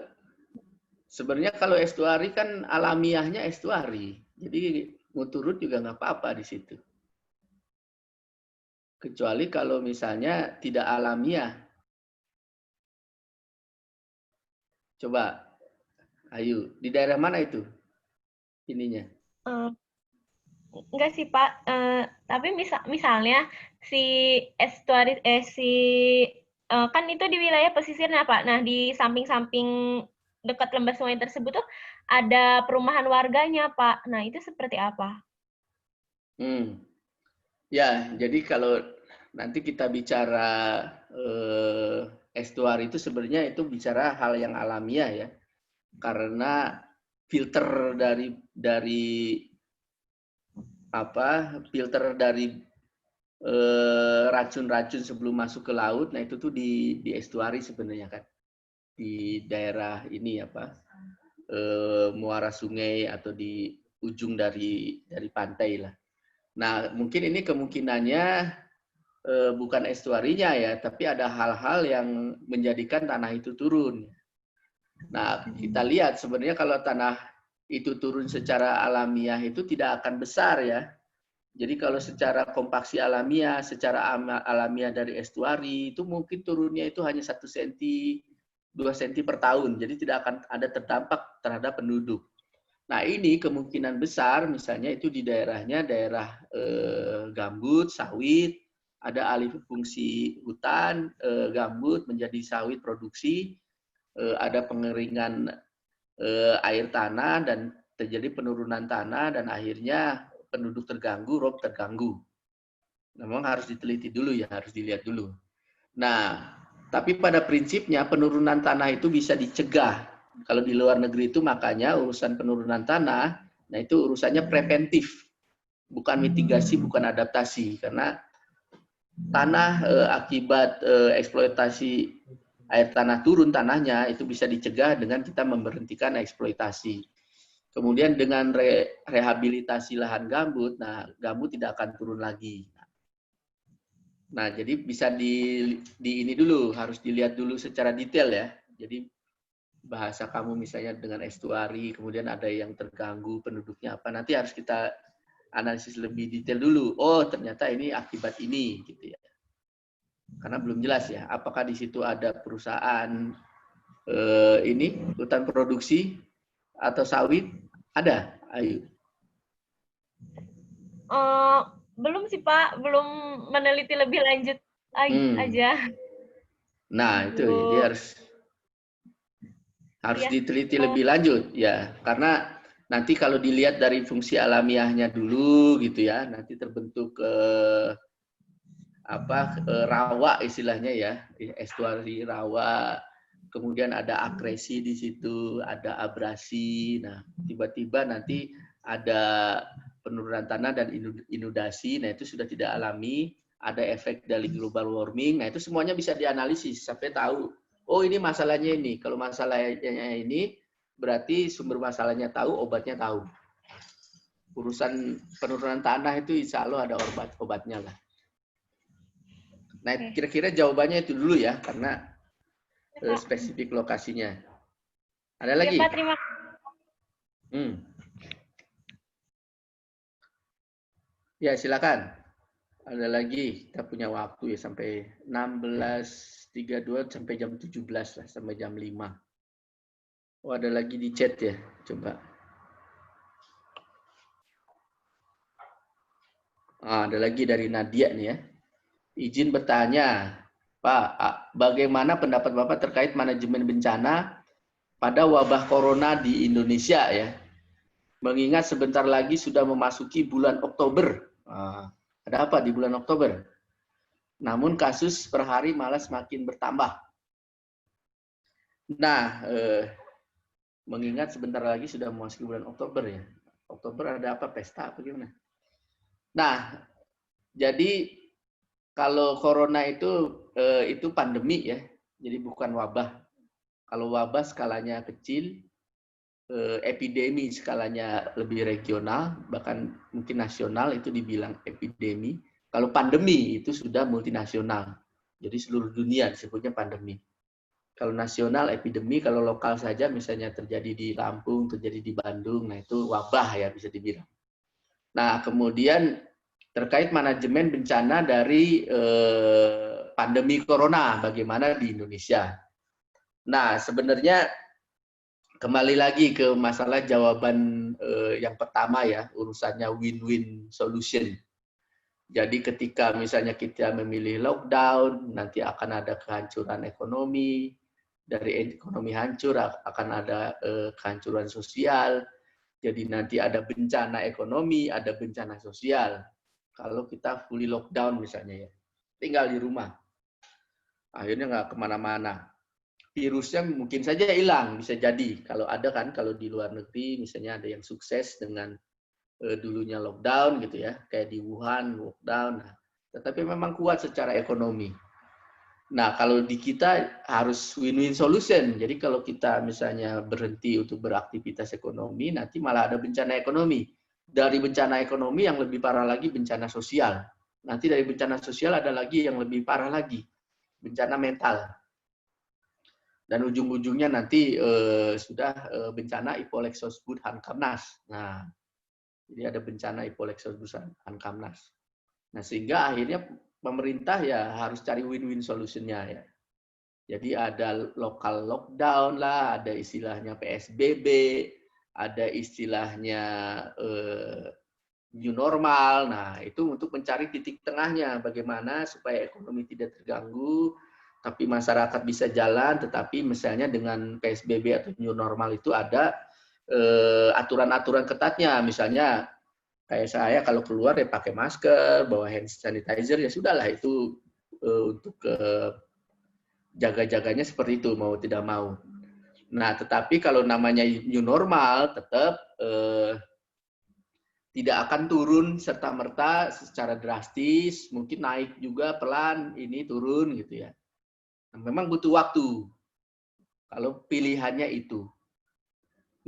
sebenarnya kalau estuari kan alamiahnya estuari, jadi mau turun juga nggak apa-apa di situ. Kecuali kalau misalnya tidak alamiah. Coba Ayu, di daerah mana itu ininya? Enggak sih Pak, tapi misalnya si estuaris kan itu di wilayah pesisirnya Pak. Nah di samping-samping dekat lembah sungai tersebut tuh ada perumahan warganya Pak. Nah itu seperti apa? Ya, jadi kalau nanti kita bicara estuari itu sebenarnya itu bicara hal yang alamiah ya, karena filter dari racun-racun sebelum masuk ke laut, nah itu tuh di estuari sebenarnya kan, di daerah ini muara sungai atau di ujung dari pantai lah. Nah mungkin ini kemungkinannya bukan estuarinya ya, tapi ada hal-hal yang menjadikan tanah itu turun. Nah kita lihat sebenarnya kalau tanah itu turun secara alamiah itu tidak akan besar ya. Jadi kalau secara kompaksi alamiah, secara alamiah dari estuari, itu mungkin turunnya itu hanya 1 cm, 2 cm per tahun. Jadi tidak akan ada terdampak terhadap penduduk. Nah ini kemungkinan besar misalnya itu di daerahnya daerah gambut, sawit, ada alih fungsi hutan, gambut menjadi sawit produksi, ada pengeringan air tanah dan terjadi penurunan tanah dan akhirnya penduduk terganggu, rob terganggu. Memang harus diteliti dulu ya, harus dilihat dulu. Nah, tapi pada prinsipnya penurunan tanah itu bisa dicegah. Kalau di luar negeri itu makanya urusan penurunan tanah, nah itu urusannya preventif, bukan mitigasi, bukan adaptasi. Karena tanah akibat eksploitasi air tanah turun tanahnya itu bisa dicegah dengan kita memberhentikan eksploitasi. Kemudian dengan rehabilitasi lahan gambut, nah gambut tidak akan turun lagi. Nah, jadi bisa di ini dulu, harus dilihat dulu secara detail ya. Jadi bahasa kamu misalnya dengan estuari, kemudian ada yang terganggu penduduknya apa, nanti harus kita analisis lebih detail dulu. Oh, ternyata ini akibat ini, gitu ya. Karena belum jelas ya, apakah di situ ada perusahaan ini hutan produksi atau sawit? Ada, Ayu? Belum sih Pak, belum meneliti lebih lanjut aja. Nah itu dia harus diteliti lebih lanjut ya, karena nanti kalau dilihat dari fungsi alamiahnya dulu gitu ya, nanti terbentuk rawa istilahnya ya, estuari rawa. Kemudian ada akresi di situ, ada abrasi. Nah, tiba-tiba nanti ada penurunan tanah dan inundasi. Nah, itu sudah tidak alami. Ada efek dari global warming. Nah, itu semuanya bisa dianalisis sampai tahu. Oh, ini masalahnya ini. Kalau masalahnya ini, berarti sumber masalahnya tahu, obatnya tahu. Urusan penurunan tanah itu insya Allah ada obatnya lah. Nah, kira-kira jawabannya itu dulu ya, karena spesifik lokasinya. Ada lagi? Ya, Pak, terima kasih. Ya, silakan. Ada lagi, kita punya waktu ya sampai 16.32 sampai jam 17 lah, sampai jam 5. Oh, ada lagi di chat ya, coba. Ada lagi dari Nadia nih ya. Izin bertanya, Pak, bagaimana pendapat Bapak terkait manajemen bencana pada wabah corona di Indonesia ya? Mengingat sebentar lagi sudah memasuki bulan Oktober. Ada apa di bulan Oktober? Namun kasus per hari malah semakin bertambah. Nah, mengingat sebentar lagi sudah memasuki bulan Oktober ya. Oktober ada apa? Pesta apa gimana? Nah, jadi kalau corona itu pandemi ya, jadi bukan wabah. Kalau wabah skalanya kecil, epidemi skalanya lebih regional, bahkan mungkin nasional itu dibilang epidemi. Kalau pandemi itu sudah multinasional, jadi seluruh dunia disebutnya pandemi. Kalau nasional epidemi, kalau lokal saja misalnya terjadi di Lampung, terjadi di Bandung, nah itu wabah ya bisa dibilang. Nah kemudian terkait manajemen bencana dari pandemi corona, bagaimana di Indonesia. Nah, sebenarnya kembali lagi ke masalah jawaban yang pertama ya, urusannya win-win solution. Jadi ketika misalnya kita memilih lockdown, nanti akan ada kehancuran ekonomi, dari ekonomi hancur akan ada kehancuran sosial, jadi nanti ada bencana ekonomi, ada bencana sosial. Kalau kita fully lockdown misalnya ya, tinggal di rumah, akhirnya nggak kemana-mana. Virusnya mungkin saja hilang, bisa jadi. Kalau ada kan, kalau di luar negeri misalnya ada yang sukses dengan dulunya lockdown gitu ya, kayak di Wuhan lockdown. Nah, tetapi memang kuat secara ekonomi. Nah, kalau di kita harus win-win solution. Jadi kalau kita misalnya berhenti untuk beraktivitas ekonomi, nanti malah ada bencana ekonomi. Dari bencana ekonomi yang lebih parah lagi bencana sosial. Nanti dari bencana sosial ada lagi yang lebih parah lagi, bencana mental. Dan ujung-ujungnya nanti sudah bencana Ipolexosbud Hankamnas. Nah, jadi ada bencana Ipolexosbud Hankamnas. Nah, sehingga akhirnya pemerintah ya harus cari win-win solution-nya ya. Jadi ada lokal lockdown lah, ada istilahnya PSBB, ada istilahnya new normal. Nah, itu untuk mencari titik tengahnya, bagaimana supaya ekonomi tidak terganggu, tapi masyarakat bisa jalan, tetapi misalnya dengan PSBB atau new normal itu ada aturan-aturan ketatnya, misalnya kayak saya kalau keluar ya pakai masker, bawa hand sanitizer, ya sudahlah itu untuk jaga-jaganya seperti itu, mau tidak mau. Nah, tetapi kalau namanya new normal, tetap tidak akan turun serta-merta secara drastis, mungkin naik juga pelan, ini turun gitu ya. Nah, memang butuh waktu, kalau pilihannya itu.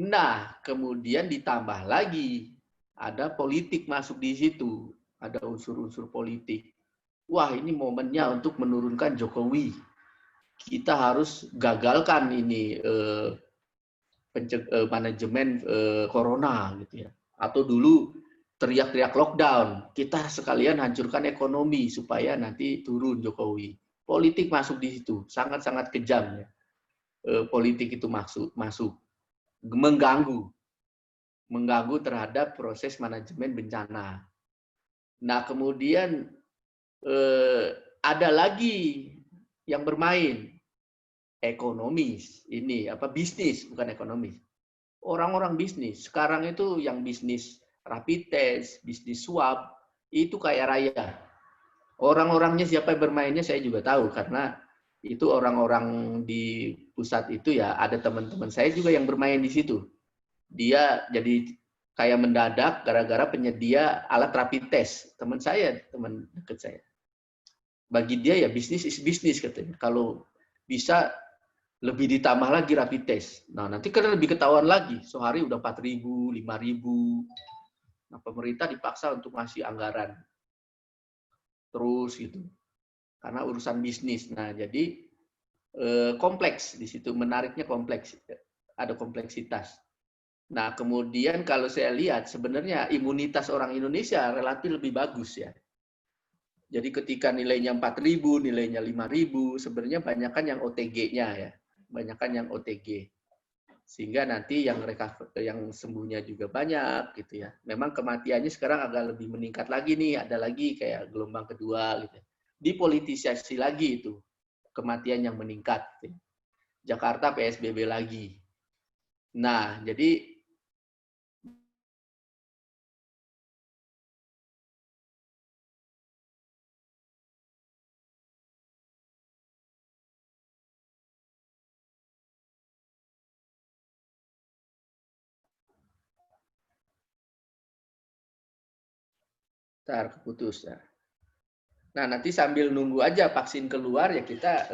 Nah, kemudian ditambah lagi, ada politik masuk di situ, ada unsur-unsur politik. Wah, ini momennya untuk menurunkan Jokowi. Kita harus gagalkan ini manajemen corona gitu ya. Atau dulu teriak-teriak lockdown, kita sekalian hancurkan ekonomi supaya nanti turun Jokowi. Politik masuk di situ, sangat-sangat kejam ya. Politik itu masuk mengganggu terhadap proses manajemen bencana. Nah, kemudian ada lagi yang bermain ekonomis, ini apa bisnis, bukan ekonomis. Orang-orang bisnis sekarang itu yang bisnis rapid test, bisnis swab itu kaya raya. Orang-orangnya siapa yang bermainnya saya juga tahu karena itu orang-orang di pusat itu ya ada teman-teman saya juga yang bermain di situ. Dia jadi kayak mendadak gara-gara penyedia alat rapid test. Teman dekat saya. Bagi dia ya bisnis is bisnis katanya. Kalau bisa lebih ditambah lagi rapid test. Nah, nanti kan lebih ketahuan lagi. Sehari udah 4.000, 5.000. Nah, pemerintah dipaksa untuk ngasih anggaran. Terus gitu. Karena urusan bisnis. Nah, jadi kompleks di situ, menariknya kompleks. Ada kompleksitas. Nah, kemudian kalau saya lihat sebenarnya imunitas orang Indonesia relatif lebih bagus ya. Jadi ketika nilainya 4.000, nilainya 5.000, sebenarnya banyakkan yang OTG-nya ya. Banyakkan yang OTG. Sehingga nanti yang sembuhnya juga banyak gitu ya. Memang kematiannya sekarang agak lebih meningkat lagi nih, ada lagi kayak gelombang kedua gitu. Dipolitisasi lagi itu kematian yang meningkat. Gitu. Jakarta PSBB lagi. Nah, jadi keputus ya. Nah, nanti sambil nunggu aja vaksin keluar ya kita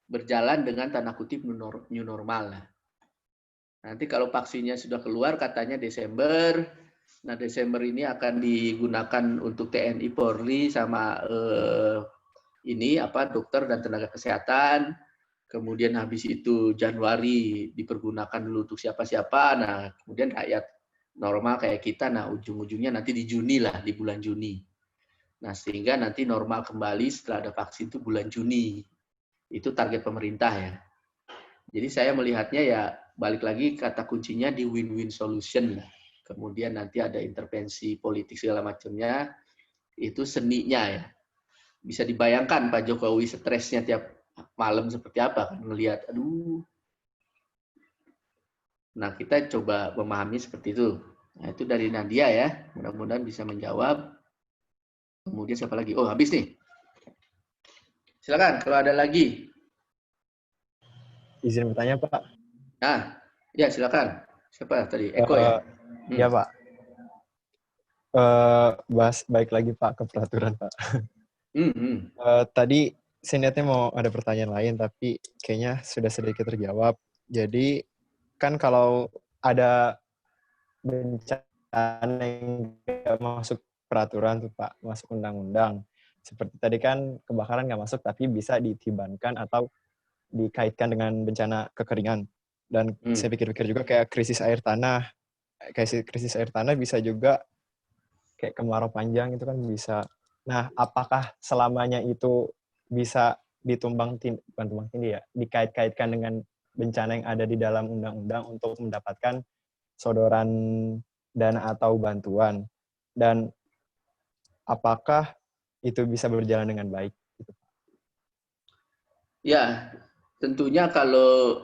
berjalan dengan tanda kutip new normal lah. Nanti kalau vaksinnya sudah keluar katanya Desember. Nah, Desember ini akan digunakan untuk TNI Polri sama dokter dan tenaga kesehatan. Kemudian habis itu Januari dipergunakan dulu untuk siapa-siapa. Nah, kemudian rakyat normal kayak kita, nah ujung-ujungnya nanti di Juni lah, di bulan Juni. Nah, sehingga nanti normal kembali setelah ada vaksin itu bulan Juni. Itu target pemerintah ya. Jadi saya melihatnya ya balik lagi kata kuncinya di win-win solution. Kemudian nanti ada intervensi politik segala macamnya, itu seninya ya. Bisa dibayangkan Pak Jokowi stresnya tiap malam seperti apa kan, ngelihat aduh. Nah, kita coba memahami seperti itu. Nah, itu dari Nadia ya. Mudah-mudahan bisa menjawab. Kemudian siapa lagi? Oh, habis nih. Silakan kalau ada lagi. Izin bertanya, Pak. Nah, ya silakan. Siapa tadi? Eko ya? Ya, Pak. Bahas baik lagi, Pak, ke peraturan, Pak. Tadi saya niatnya mau ada pertanyaan lain, tapi kayaknya sudah sedikit terjawab. Jadi, kan kalau ada bencana yang nggak masuk peraturan tuh, Pak, masuk undang-undang. Seperti tadi kan kebakaran nggak masuk, tapi bisa ditibankan atau dikaitkan dengan bencana kekeringan. Dan saya pikir-pikir juga kayak krisis air tanah. Kayak krisis air tanah bisa juga kayak kemarau panjang itu kan bisa. Nah, apakah selamanya itu bisa bukan tumbang tindih ya, dikait-kaitkan dengan bencana yang ada di dalam undang-undang untuk mendapatkan sodoran dana atau bantuan? Dan apakah itu bisa berjalan dengan baik? Ya, tentunya kalau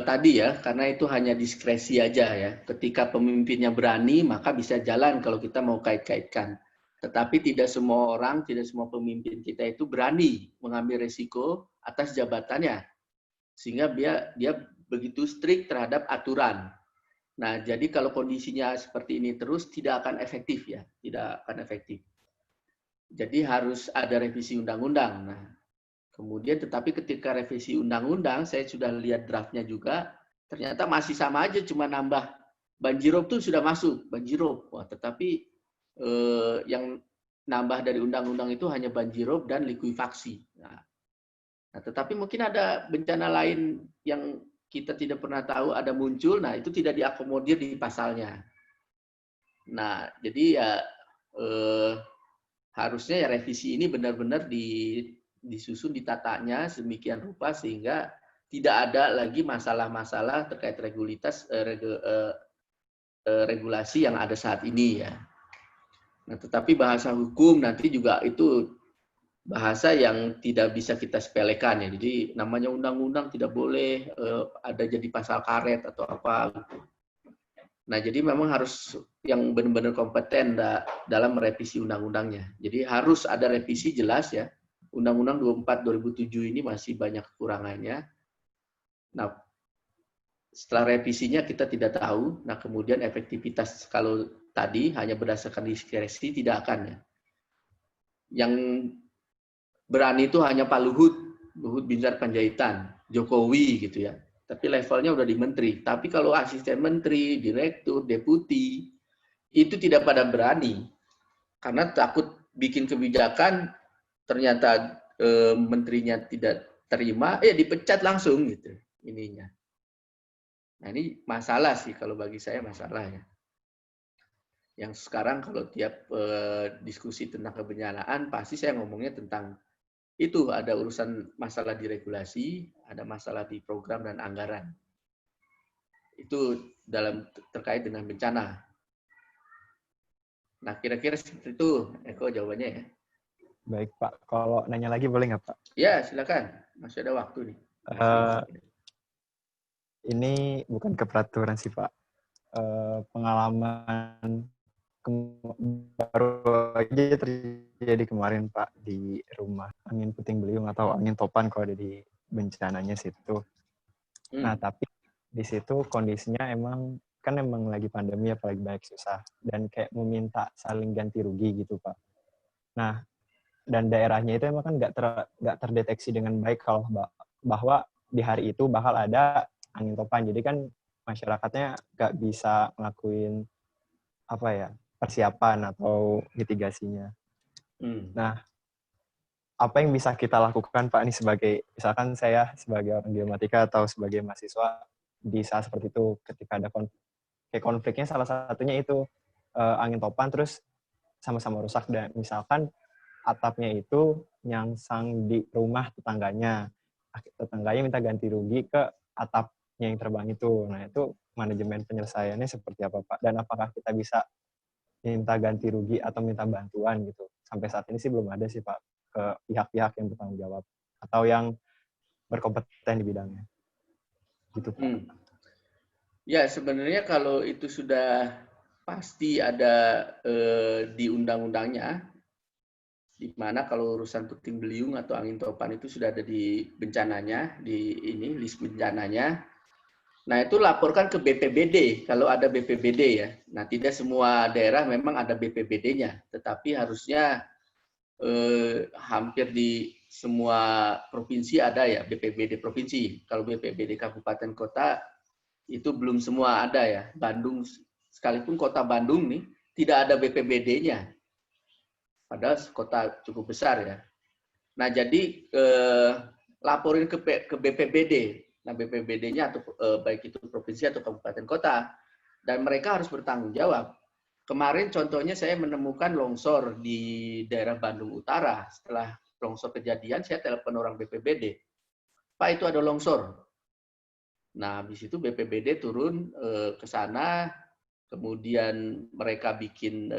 tadi ya, karena itu hanya diskresi aja ya. Ketika pemimpinnya berani, maka bisa jalan kalau kita mau kait-kaitkan. Tetapi tidak semua orang, tidak semua pemimpin kita itu berani mengambil resiko atas jabatannya. Sehingga dia begitu strict terhadap aturan. Nah, jadi kalau kondisinya seperti ini terus, tidak akan efektif ya. Tidak akan efektif. Jadi harus ada revisi undang-undang. Nah, kemudian tetapi ketika revisi undang-undang, saya sudah lihat draftnya juga, ternyata masih sama aja, cuma nambah banjirop tuh sudah masuk, banjirop. Wah, tetapi yang nambah dari undang-undang itu hanya banjirop dan likuifaksi. Nah, tetapi mungkin ada bencana lain yang kita tidak pernah tahu ada muncul, nah itu tidak diakomodir di pasalnya. Nah, jadi ya harusnya ya revisi ini benar-benar disusun, ditatanya sedemikian rupa sehingga tidak ada lagi masalah-masalah terkait regulasi yang ada saat ini ya. Nah, tetapi bahasa hukum nanti juga itu bahasa yang tidak bisa kita sepelekan ya. Jadi namanya undang-undang tidak boleh ada jadi pasal karet atau apa. Nah, jadi memang harus yang benar-benar kompeten dalam merevisi undang-undangnya. Jadi harus ada revisi jelas ya. Undang-Undang 24 2007 ini masih banyak kekurangannya. Nah, setelah revisinya kita tidak tahu. Nah, kemudian efektivitas kalau tadi hanya berdasarkan diskresi tidak akan ya. Yang berani itu hanya Pak Luhut Binsar Panjaitan, Jokowi gitu ya. Tapi levelnya udah di menteri. Tapi kalau asisten menteri, direktur, deputi, itu tidak pada berani. Karena takut bikin kebijakan, ternyata menterinya tidak terima, dipecat langsung gitu ininya. Nah, ini masalah sih kalau bagi saya masalah ya. Yang sekarang kalau tiap diskusi tentang kebencanaan, pasti saya ngomongnya tentang itu, ada urusan masalah di regulasi, ada masalah di program dan anggaran. Itu terkait dengan bencana. Nah, kira-kira seperti itu, Eko, jawabannya ya. Baik, Pak. Kalau nanya lagi boleh nggak, Pak? Ya, silakan. Masih ada waktu nih. Ini bukan ke peraturan sih, Pak. Pengalaman baru aja terjadi kemarin, Pak, di rumah. Angin puting beliung atau angin topan kalau ada di bencananya situ. Nah, tapi di situ kondisinya emang lagi pandemi, apalagi banyak susah. Dan kayak meminta saling ganti rugi gitu, Pak. Nah, dan daerahnya itu emang kan nggak terdeteksi dengan baik kalau bahwa di hari itu bakal ada angin topan. Jadi kan masyarakatnya nggak bisa ngelakuin persiapan atau mitigasinya. Nah, apa yang bisa kita lakukan, Pak, ini misalkan saya sebagai orang geomatika atau sebagai mahasiswa di saat seperti itu, ketika ada konfliknya salah satunya itu angin topan terus sama-sama rusak, dan misalkan atapnya itu nyangsang di rumah tetangganya minta ganti rugi ke atap yang terbang itu. Nah, itu manajemen penyelesaiannya seperti apa, Pak? Dan apakah kita bisa minta ganti rugi atau minta bantuan gitu? Sampai saat ini sih belum ada sih, Pak, ke pihak-pihak yang bertanggung jawab atau yang berkompeten di bidangnya. Gitu, Pak. Ya, sebenarnya kalau itu sudah pasti ada di undang-undangnya, di mana kalau urusan puting beliung atau angin topan itu sudah ada di bencananya, di ini list bencananya. Nah, itu laporkan ke BPBD kalau ada BPBD ya. Nah, tidak semua daerah memang ada BPBD-nya, tetapi harusnya hampir di semua provinsi ada ya BPBD provinsi. Kalau BPBD kabupaten kota itu belum semua ada ya. Bandung, sekalipun kota Bandung nih tidak ada BPBD-nya. Padahal kota cukup besar ya. Nah, jadi laporin ke BPBD. Nah, BPBD-nya atau baik itu provinsi atau kabupaten kota, dan mereka harus bertanggung jawab. Kemarin contohnya saya menemukan longsor di daerah Bandung Utara. Setelah longsor kejadian, saya telepon orang BPBD. Pak, itu ada longsor. Nah, habis itu BPBD turun ke sana, kemudian mereka bikin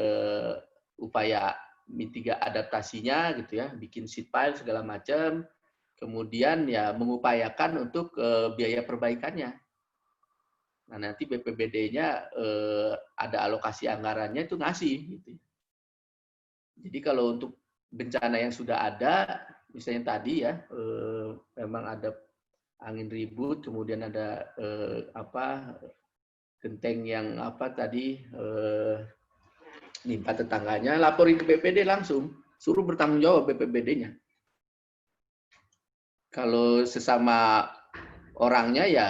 upaya mitigasi adaptasinya gitu ya, bikin sheet pile segala macam, kemudian ya mengupayakan untuk biaya perbaikannya. Nah, nanti BPBD-nya ada alokasi anggarannya itu ngasih gitu. Jadi kalau untuk bencana yang sudah ada, misalnya tadi ya memang ada angin ribut, kemudian ada genteng yang tadi nimpa tetangganya, laporin ke BPD langsung, suruh bertanggung jawab BPBD-nya. Kalau sesama orangnya ya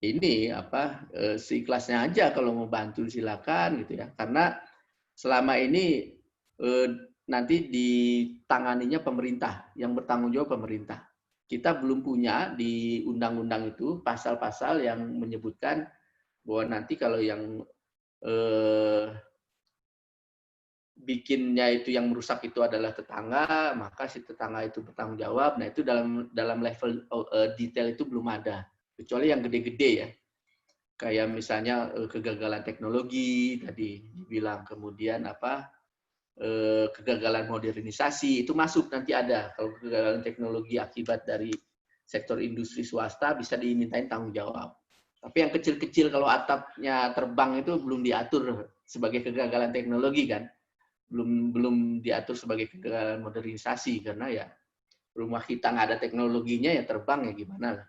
ini seikhlasnya aja, kalau mau bantu silakan gitu ya. Karena selama ini nanti ditanganinya pemerintah, yang bertanggung jawab pemerintah. Kita belum punya di undang-undang itu pasal-pasal yang menyebutkan bahwa nanti kalau yang bikinnya itu yang merusak itu adalah tetangga, maka si tetangga itu bertanggung jawab. Nah, itu dalam level detail itu belum ada, kecuali yang gede-gede ya, kayak misalnya kegagalan teknologi tadi dibilang, kemudian kegagalan modernisasi itu masuk nanti ada. Kalau kegagalan teknologi akibat dari sektor industri swasta bisa dimintain tanggung jawab. Tapi yang kecil-kecil kalau atapnya terbang itu belum diatur sebagai kegagalan teknologi kan. Belum diatur sebagai kegagalan modernisasi, karena ya rumah kita nggak ada teknologinya ya terbang ya gimana lah.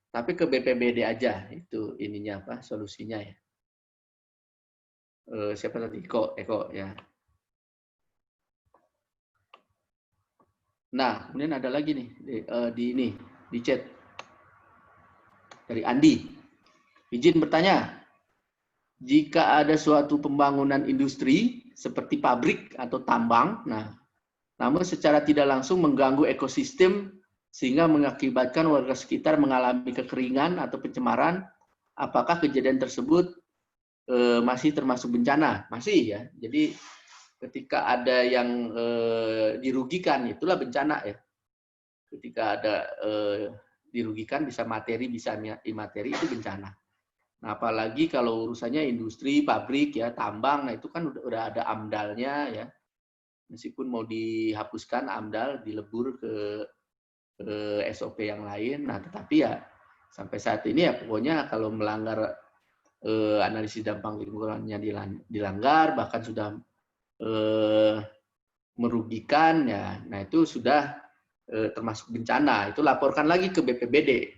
Tapi ke BPBD aja itu ininya solusinya ya. Siapa tadi? Eko ya. Nah, kemudian ada lagi nih di chat dari Andi. Izin bertanya, jika ada suatu pembangunan industri seperti pabrik atau tambang, namun secara tidak langsung mengganggu ekosistem sehingga mengakibatkan warga sekitar mengalami kekeringan atau pencemaran, apakah kejadian tersebut masih termasuk bencana? Masih ya. Jadi ketika ada yang dirugikan, itulah bencana ya. Ketika ada dirugikan, bisa materi, bisa imateri, itu bencana. Nah, apalagi kalau urusannya industri, pabrik, ya, tambang, nah itu kan udah ada AMDAL-nya ya. Meskipun mau dihapuskan AMDAL, dilebur ke SOP yang lain, nah tetapi ya sampai saat ini ya pokoknya kalau melanggar analisis dampak lingkungannya dilanggar, bahkan sudah merugikan ya, nah itu sudah termasuk bencana. Itu laporkan lagi ke BPBD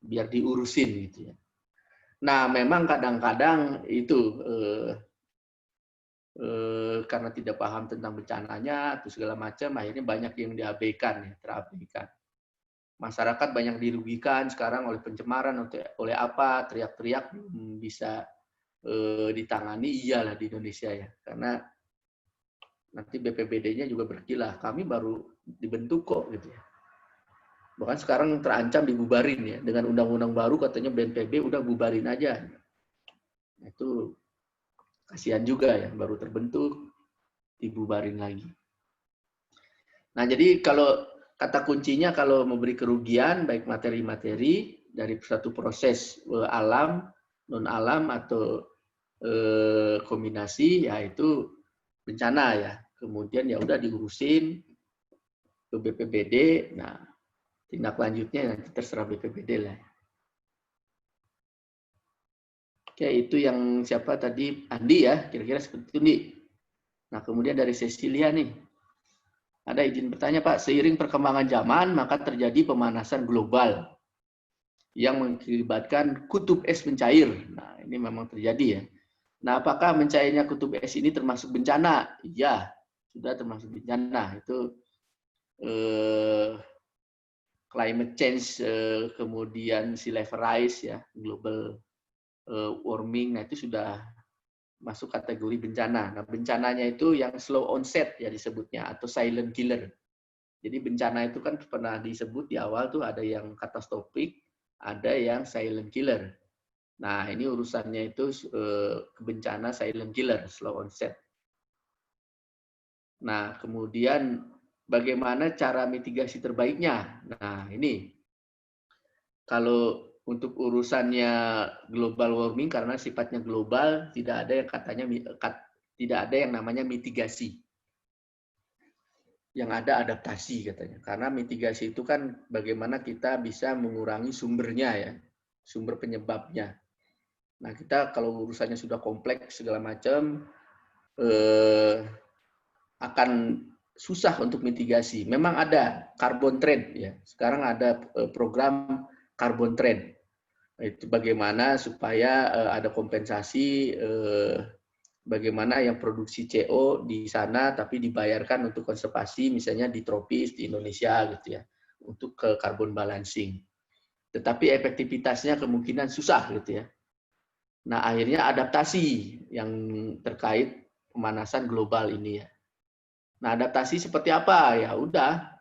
biar diurusin gitu ya. Nah, memang kadang-kadang itu karena tidak paham tentang bencananya atau segala macam, akhirnya banyak yang diabaikan, ya, terabaikan. Masyarakat banyak dirugikan sekarang oleh pencemaran, oleh apa, teriak-teriak belum bisa ditangani. Iyalah di Indonesia ya, karena nanti BPBD-nya juga berkilah, kami baru dibentuk kok gitu ya. Bahkan sekarang terancam dibubarin ya, dengan undang-undang baru katanya BNPB udah bubarin aja. Nah, itu kasihan juga ya, baru terbentuk dibubarin lagi. Nah, jadi kalau kata kuncinya kalau memberi kerugian baik materi-materi dari satu proses alam, non alam atau kombinasi, ya itu bencana ya. Kemudian ya udah diurusin ke BPBD. Nah, tindak lanjutnya nanti terserah BPBD lah. Oke, itu yang siapa tadi? Andi ya, kira-kira seperti itu, Andi. Nah, kemudian dari Cecilia nih. Ada izin bertanya, Pak. Seiring perkembangan zaman, maka terjadi pemanasan global yang mengakibatkan kutub es mencair. Nah, ini memang terjadi ya. Nah, apakah mencairnya kutub es ini termasuk bencana? Iya, sudah termasuk bencana. Itu climate change, kemudian sea level rise, ya, global warming, nah itu sudah masuk kategori bencana. Nah, bencananya itu yang slow onset ya disebutnya, atau silent killer. Jadi bencana itu kan pernah disebut di awal tuh ada yang katastrofik, ada yang silent killer. Nah, ini urusannya itu bencana silent killer, slow onset. Nah, kemudian bagaimana cara mitigasi terbaiknya? Nah, ini kalau untuk urusannya global warming karena sifatnya global, tidak ada yang katanya tidak ada yang namanya mitigasi. Yang ada adaptasi katanya. Karena mitigasi itu kan bagaimana kita bisa mengurangi sumbernya ya, sumber penyebabnya. Nah, kita kalau urusannya sudah kompleks segala macam akan susah untuk mitigasi. Memang ada carbon trade ya. Sekarang ada program carbon trade. Itu bagaimana supaya ada kompensasi bagaimana yang produksi CO di sana tapi dibayarkan untuk konservasi misalnya di tropis di Indonesia gitu ya untuk ke carbon balancing. Tetapi efektivitasnya kemungkinan susah gitu ya. Nah, akhirnya adaptasi yang terkait pemanasan global ini ya. Nah, adaptasi seperti apa? Ya udah,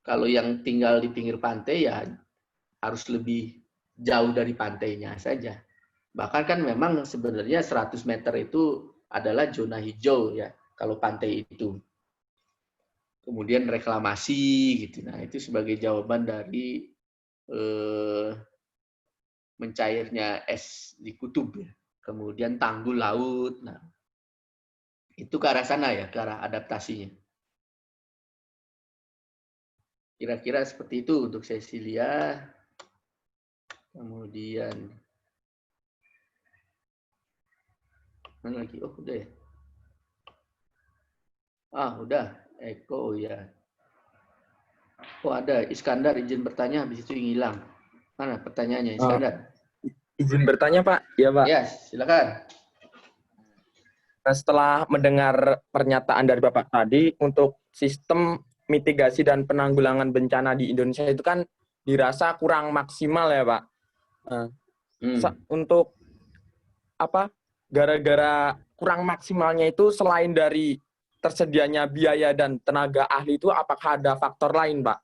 kalau yang tinggal di pinggir pantai ya harus lebih jauh dari pantainya saja. Bahkan kan memang sebenarnya 100 meter itu adalah zona hijau ya, kalau pantai itu. Kemudian reklamasi gitu. Nah, itu sebagai jawaban dari mencairnya es di kutub ya. Kemudian tanggul laut. Nah, itu ke arah sana ya, ke arah adaptasinya. Kira-kira seperti itu untuk Cecilia. Kemudian mana lagi? Oh, udah ya. Ah, udah. Eko ya. Oh, ada Iskandar izin bertanya habis itu hilang. Mana pertanyaannya Iskandar? Izin bertanya, Pak. Ya, Pak. Ya, silakan. Nah, setelah mendengar pernyataan dari Bapak tadi untuk sistem mitigasi dan penanggulangan bencana di Indonesia itu kan dirasa kurang maksimal ya, Pak. Untuk apa? Gara-gara kurang maksimalnya itu selain dari tersedianya biaya dan tenaga ahli itu apakah ada faktor lain, Pak?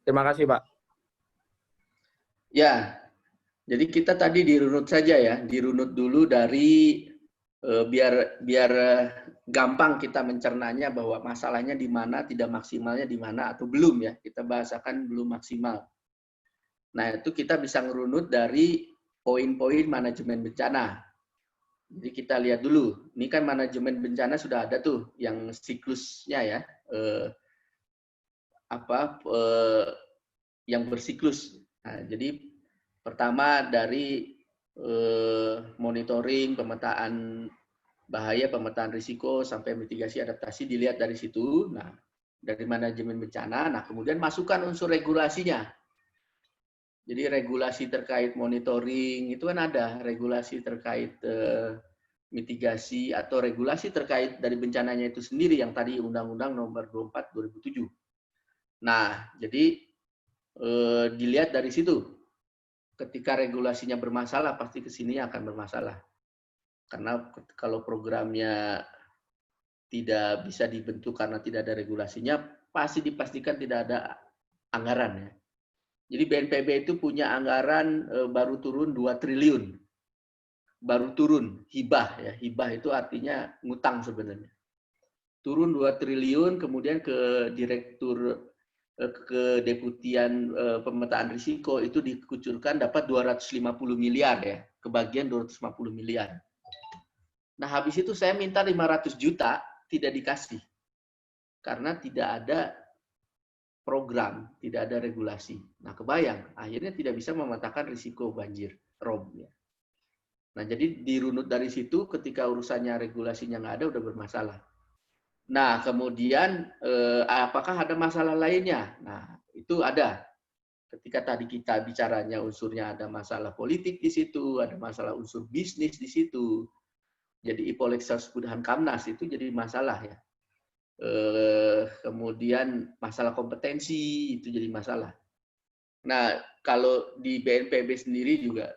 Terima kasih, Pak. Ya. Jadi kita tadi dirunut saja ya, dirunut dulu dari biar gampang kita mencernanya bahwa masalahnya di mana, tidak maksimalnya di mana atau belum ya. Kita bahasakan belum maksimal. Nah, itu kita bisa ngerunut dari poin-poin manajemen bencana. Jadi kita lihat dulu. Ini kan manajemen bencana sudah ada tuh yang siklusnya ya. Yang bersiklus. Nah, jadi pertama dari monitoring, pemetaan bahaya, pemetaan risiko, sampai mitigasi adaptasi dilihat dari situ. Nah, dari manajemen bencana. Nah, kemudian masukkan unsur regulasinya. Jadi regulasi terkait monitoring itu kan ada, regulasi terkait mitigasi atau regulasi terkait dari bencananya itu sendiri yang tadi Undang-Undang Nomor 24 2007. Nah, jadi dilihat dari situ. Ketika regulasinya bermasalah, pasti ke sini akan bermasalah. Karena kalau programnya tidak bisa dibentuk karena tidak ada regulasinya, pasti dipastikan tidak ada anggaran ya. Jadi BNPB itu punya anggaran baru turun 2 triliun. Baru turun, hibah ya. Hibah itu artinya ngutang sebenarnya. Turun 2 triliun, kemudian ke Direktur kedeputian pemetaan risiko itu dikucurkan dapat 250 miliar ya, kebagian 250 miliar. Nah, habis itu saya minta 500 juta, tidak dikasih. Karena tidak ada program, tidak ada regulasi. Nah, kebayang, akhirnya tidak bisa memetakan risiko banjir, rob. Ya. Nah, jadi dirunut dari situ, ketika urusannya regulasinya nggak ada, udah bermasalah. Nah, kemudian apakah ada masalah lainnya? Nah, itu ada. Ketika tadi kita bicaranya unsurnya ada masalah politik di situ, ada masalah unsur bisnis di situ. Jadi Ipolexers Budahan Kamnas itu jadi masalah ya. Kemudian masalah kompetensi itu jadi masalah. Nah, kalau di BNPB sendiri juga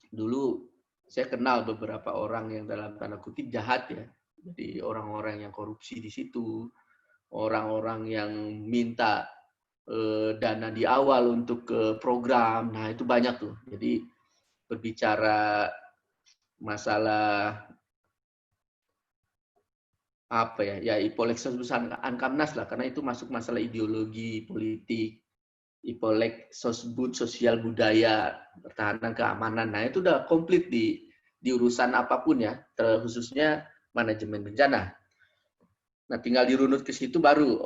dulu saya kenal beberapa orang yang dalam tanda kutip jahat ya. Jadi orang-orang yang korupsi di situ, orang-orang yang minta dana di awal untuk ke program. Nah, itu banyak tuh. Jadi berbicara masalah apa ya Ipolexers Budahan Kamnas lah, karena itu masuk masalah ideologi politik, Ipolexers sosial budaya, pertahanan keamanan. Nah, itu udah komplit di urusan apapun ya, khususnya manajemen bencana. Nah, tinggal dirunut ke situ baru,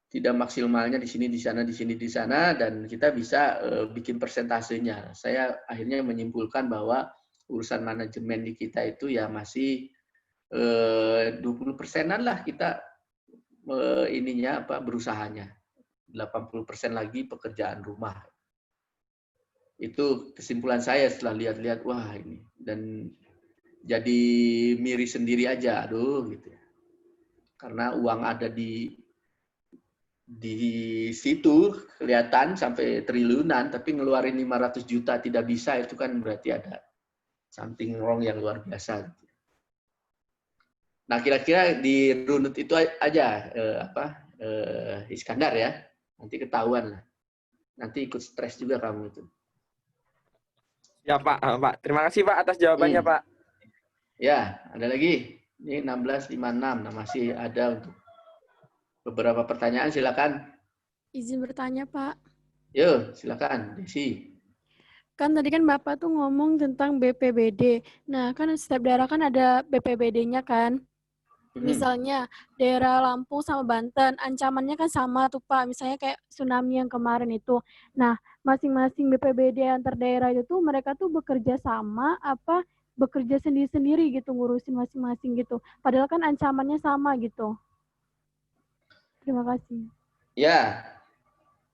tidak maksimalnya di sini, di sana, di sini, di sana, dan kita bisa bikin persentasenya. Saya akhirnya menyimpulkan bahwa urusan manajemen di kita itu ya masih 20%-an lah kita ininya berusahanya. 80% lagi pekerjaan rumah. Itu kesimpulan saya setelah lihat-lihat, wah ini, dan jadi miris sendiri aja, aduh gitu. Karena uang ada di situ kelihatan sampai triliunan, tapi ngeluarin 500 juta tidak bisa, itu kan berarti ada something wrong yang luar biasa. Nah, kira-kira di runut itu aja Iskandar ya. Nanti ketahuan lah. Nanti ikut stres juga kamu itu. Ya Pak, Pak. Terima kasih Pak atas jawabannya Pak. Ya, ada lagi. Ini 1656. Nah, masih ada untuk beberapa pertanyaan, silakan. Izin bertanya, Pak. Yuk, silakan, Desi. Kan tadi kan Bapak tuh ngomong tentang BPBD. Nah, kan setiap daerah kan ada BPBD-nya kan. Misalnya daerah Lampung sama Banten, ancamannya kan sama tuh Pak. Misalnya kayak tsunami yang kemarin itu. Nah, masing-masing BPBD antar daerah itu tuh mereka tuh bekerja sama apa bekerja sendiri-sendiri gitu ngurusin masing-masing gitu. Padahal kan ancamannya sama gitu. Terima kasih. Ya,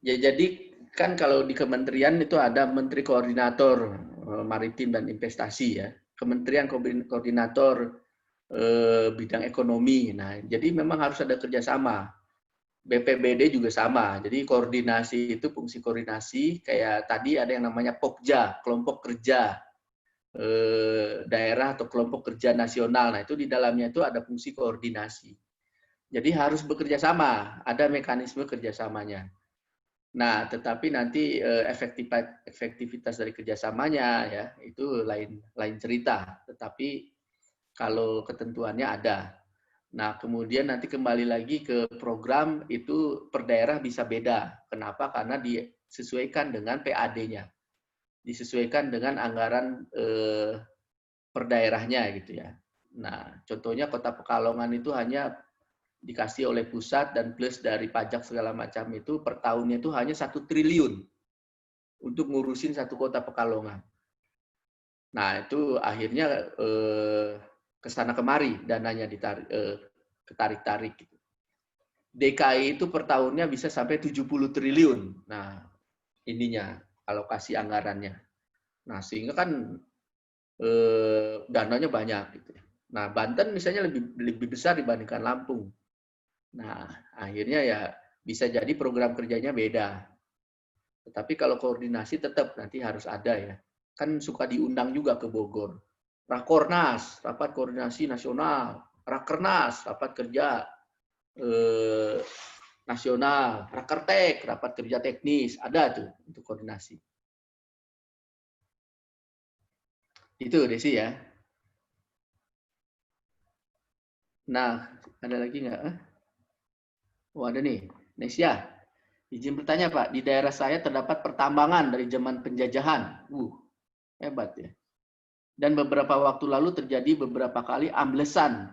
jadi kan kalau di kementerian itu ada Menteri Koordinator Maritim dan Investasi ya. Kementerian Koordinator bidang ekonomi. Nah, jadi memang harus ada kerjasama. BPBD juga sama. Jadi koordinasi itu fungsi koordinasi kayak tadi ada yang namanya Pokja, kelompok kerja daerah atau kelompok kerja nasional. Nah, itu di dalamnya itu ada fungsi koordinasi. Jadi harus bekerja sama, ada mekanisme kerjasamanya. Nah, tetapi nanti efektivitas dari kerjasamanya ya itu lain cerita. Tetapi kalau ketentuannya ada. Nah, kemudian nanti kembali lagi ke program itu per daerah bisa beda. Kenapa? Karena disesuaikan dengan PAD-nya. Disesuaikan dengan anggaran per daerahnya gitu ya. Nah, contohnya Kota Pekalongan itu hanya dikasih oleh pusat dan plus dari pajak segala macam itu per tahunnya itu hanya 1 triliun untuk ngurusin satu Kota Pekalongan. Nah, itu akhirnya kesana kemari dananya ditarik, ketarik-tarik. Gitu. DKI itu per tahunnya bisa sampai 70 triliun. Nah, ininya alokasi anggarannya. Nah, sehingga kan dananya banyak. Gitu. Nah, Banten misalnya lebih besar dibandingkan Lampung. Nah, akhirnya ya bisa jadi program kerjanya beda. Tetapi kalau koordinasi tetap nanti harus ada ya. Kan suka diundang juga ke Bogor. Rakornas, Rapat Koordinasi Nasional. Rakernas, Rapat Kerja Nasional. Rakertek, Rapat Kerja Teknis. Ada tuh untuk koordinasi. Itu Desi ya. Nah, ada lagi nggak? Oh, ada nih. Nesya, izin bertanya Pak, di daerah saya terdapat pertambangan dari zaman penjajahan. Hebat ya. Dan beberapa waktu lalu terjadi beberapa kali amblesan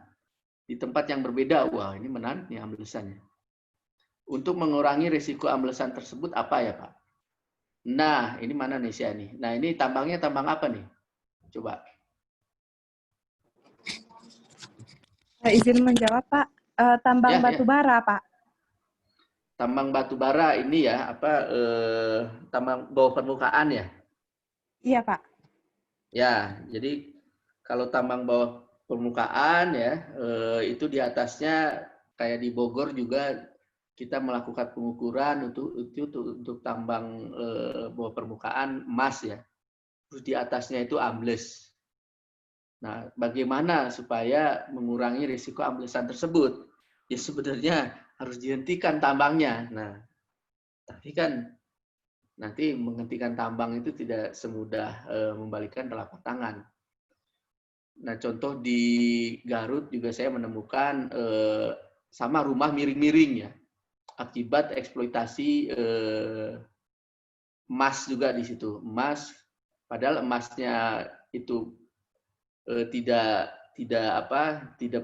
di tempat yang berbeda. Wah, ini menarik nih amblesannya. Untuk mengurangi risiko amblesan tersebut apa ya Pak? Nah, ini mana Nesya nih? Nah, ini tambangnya tambang apa nih? Coba. Izin menjawab Pak, tambang batu bara Pak. Tambang batu bara ini ya, tambang bawah permukaan ya? Iya Pak. Ya, jadi kalau tambang bawah permukaan ya, itu di atasnya kayak di Bogor juga kita melakukan pengukuran untuk tambang bawah permukaan emas ya. Terus di atasnya itu ambles. Nah, bagaimana supaya mengurangi risiko amblesan tersebut? Ya sebenarnya harus dihentikan tambangnya. Nah, tapi kan nanti menghentikan tambang itu tidak semudah membalikkan telapak tangan. Nah, contoh di Garut juga saya menemukan sama rumah miring-miring ya, akibat eksploitasi emas juga di situ. Emas, padahal emasnya itu tidak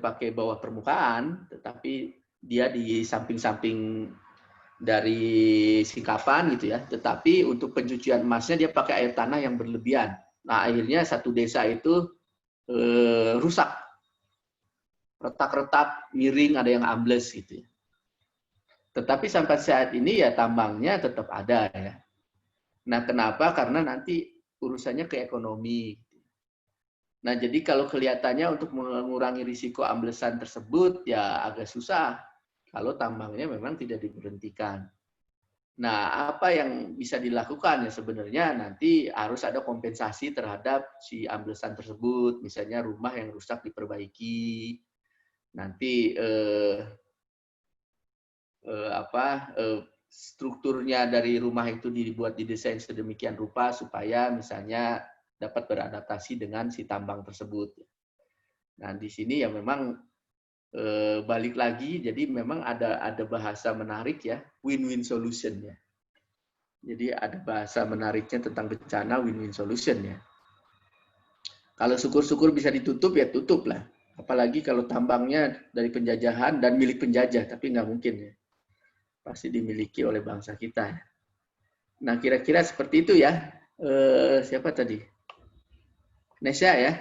pakai bawah permukaan, tetapi dia di samping-samping dari sikapan gitu ya. Tetapi untuk pencucian emasnya dia pakai air tanah yang berlebihan. Nah, akhirnya satu desa itu rusak, retak-retak, miring, ada yang ambles gitu. Tetapi sampai saat ini ya tambangnya tetap ada ya. Nah, kenapa? Karena nanti urusannya ke ekonomi. Nah, jadi kalau kelihatannya untuk mengurangi risiko amblesan tersebut ya agak susah kalau tambangnya memang tidak diberhentikan. Nah, apa yang bisa dilakukan ya sebenarnya nanti harus ada kompensasi terhadap si amblesan tersebut, misalnya rumah yang rusak diperbaiki, nanti strukturnya dari rumah itu dibuat didesain sedemikian rupa supaya misalnya dapat beradaptasi dengan si tambang tersebut. Nah, di sini ya memang balik lagi, jadi memang ada bahasa menarik ya, win-win solution ya. Jadi ada bahasa menariknya tentang bencana win-win solution ya. Kalau syukur-syukur bisa ditutup ya tutup lah. Apalagi kalau tambangnya dari penjajahan dan milik penjajah, tapi nggak mungkin ya. Pasti dimiliki oleh bangsa kita. Nah kira-kira seperti itu ya. Siapa tadi? Nesya ya.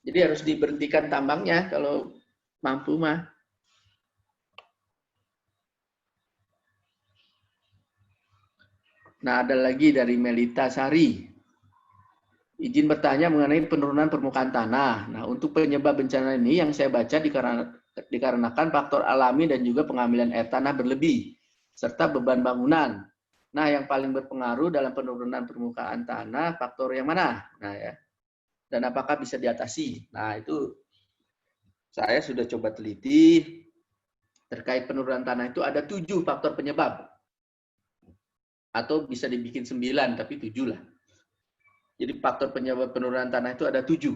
Jadi harus diberhentikan tambangnya kalau mampu mah. Nah, ada lagi dari Melita Sari. Izin bertanya mengenai penurunan permukaan tanah. Nah, untuk penyebab bencana ini yang saya baca dikarenakan faktor alami dan juga pengambilan air tanah berlebih, serta beban bangunan. Nah, yang paling berpengaruh dalam penurunan permukaan tanah, faktor yang mana? Nah, ya. Dan apakah bisa diatasi? Nah, itu saya sudah coba teliti. Terkait penurunan tanah itu ada 7 faktor penyebab. Atau bisa dibikin 9, tapi 7 lah. Jadi faktor penyebab penurunan tanah itu ada 7.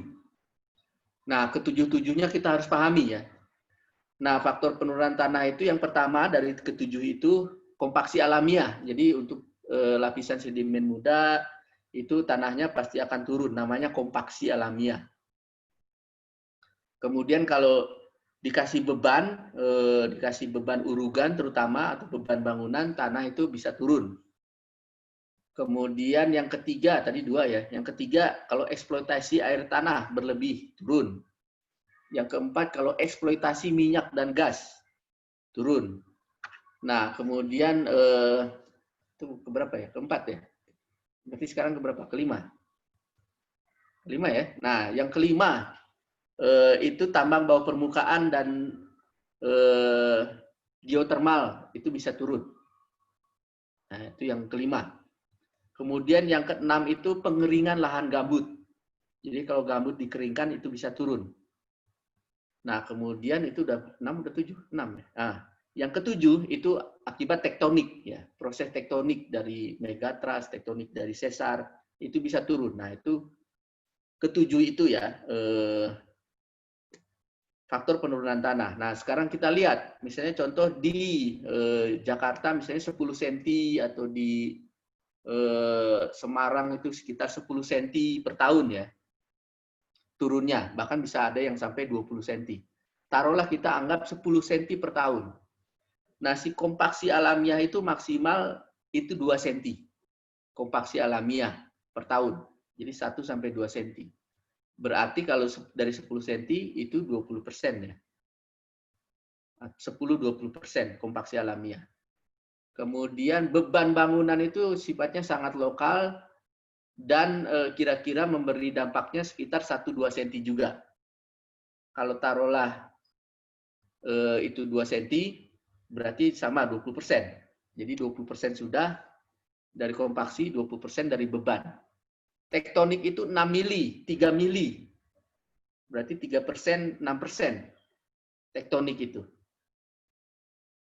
Nah, ke-7-7-nya kita harus pahami ya. Nah, faktor penurunan tanah itu yang pertama dari ke-7 itu kompaksi alamiah. Jadi untuk lapisan sedimen muda itu tanahnya pasti akan turun, namanya kompaksi alamiah. Kemudian kalau dikasih beban urugan terutama atau beban bangunan, tanah itu bisa turun. Kemudian yang ketiga, tadi 2 ya. Yang ketiga, kalau eksploitasi air tanah berlebih, turun. Yang keempat, kalau eksploitasi minyak dan gas, turun. Nah, kemudian, itu keberapa ya? Keempat ya? Berarti sekarang keberapa? Kelima. Kelima ya? Nah, yang kelima, itu tambang bawah permukaan dan geotermal, itu bisa turun. Nah, itu yang kelima. Kemudian yang keenam itu pengeringan lahan gambut. Jadi kalau gambut dikeringkan itu bisa turun. Nah, kemudian itu udah 6 udah 7, 6 ya. Nah, yang ketujuh itu akibat tektonik ya. Proses tektonik dari megatrust, tektonik dari sesar itu bisa turun. Nah, itu ketujuh itu ya faktor penurunan tanah. Nah, sekarang kita lihat, misalnya contoh di Jakarta misalnya 10 cm atau di Semarang itu sekitar 10 cm per tahun ya. Turunnya, bahkan bisa ada yang sampai 20 cm. Taruhlah kita anggap 10 cm per tahun. Nah, si kompaksi alamiah itu maksimal itu 2 cm. Kompaksi alamiah per tahun. Jadi 1 sampai 2 cm. Berarti kalau dari 10 cm itu 20% ya. 10-20% kompaksi alamiah. Kemudian beban bangunan itu sifatnya sangat lokal dan kira-kira memberi dampaknya sekitar 1-2 cm juga. Kalau taruhlah itu 2 cm, berarti sama 20%. Jadi 20% sudah dari kompaksi, 20% dari beban. Tektonik itu 6 mili, 3 mili. Berarti 3%, 6%. Tektonik itu.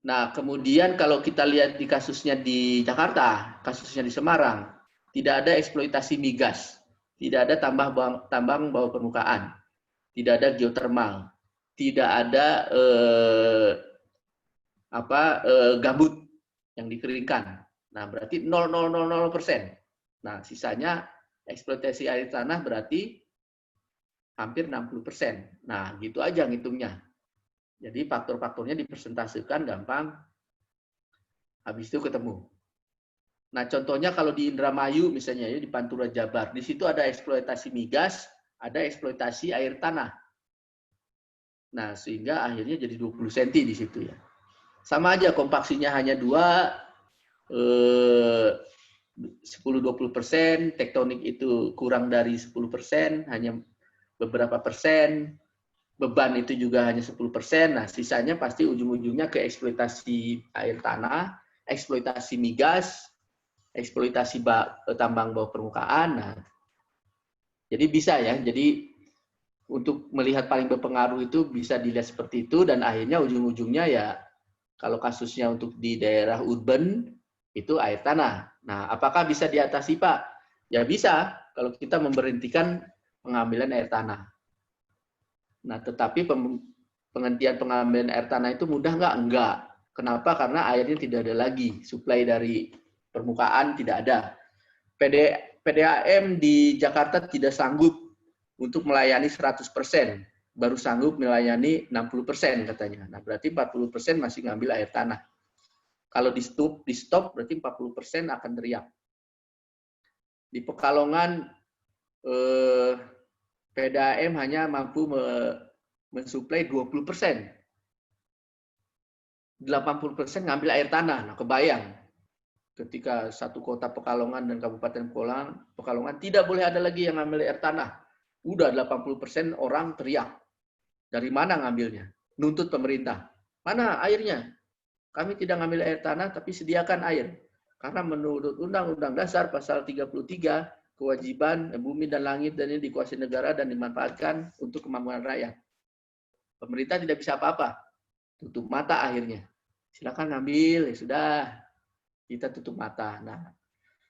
Nah, kemudian kalau kita lihat di kasusnya di Jakarta, kasusnya di Semarang, tidak ada eksploitasi migas, tidak ada tambang bawah permukaan, tidak ada geotermal, tidak ada gambut yang dikeringkan. Nah, berarti 0,000%. Nah, sisanya eksploitasi air tanah berarti hampir 60%. Nah, gitu aja ngitungnya. Jadi faktor-faktornya dipresentasikan gampang, habis itu ketemu. Nah, contohnya kalau di Indramayu misalnya ya, di Pantura Jabar, di situ ada eksploitasi migas, ada eksploitasi air tanah. Nah, sehingga akhirnya jadi 20 cm di situ ya. Sama aja kompaksinya hanya 10-20%, tektonik itu kurang dari 10%, hanya beberapa persen, beban itu juga hanya 10%, nah sisanya pasti ujung-ujungnya ke eksploitasi air tanah, eksploitasi migas, eksploitasi tambang bawah permukaan. Nah, jadi bisa ya, jadi untuk melihat paling berpengaruh itu bisa dilihat seperti itu, dan akhirnya ujung-ujungnya ya, kalau kasusnya untuk di daerah urban, itu air tanah. Nah, apakah bisa diatasi, Pak? Ya bisa, kalau kita memberhentikan pengambilan air tanah. Nah, tetapi penghentian pengambilan air tanah itu mudah nggak? Enggak. Kenapa? Karena airnya tidak ada lagi. Suplai dari permukaan tidak ada. PDAM di Jakarta tidak sanggup untuk melayani 100%. Baru sanggup melayani 60% katanya. Nah, berarti 40% masih ngambil air tanah. Kalau di stop berarti 40% akan teriak. Di Pekalongan PDAM hanya mampu mensuplai 20%. 80% ngambil air tanah. Nah, kebayang ketika satu kota Pekalongan dan Kabupaten Pekalongan tidak boleh ada lagi yang ngambil air tanah. Udah 80% orang teriak. Dari mana ngambilnya? Nuntut pemerintah. Mana airnya? Kami tidak ngambil air tanah, tapi sediakan air. Karena menurut Undang-Undang Dasar Pasal 33, kewajiban bumi dan langit dan ini dikuasai negara dan dimanfaatkan untuk kemampuan rakyat. Pemerintah tidak bisa apa-apa. Tutup mata akhirnya. Silakan ngambil, ya sudah. Kita tutup mata. Nah,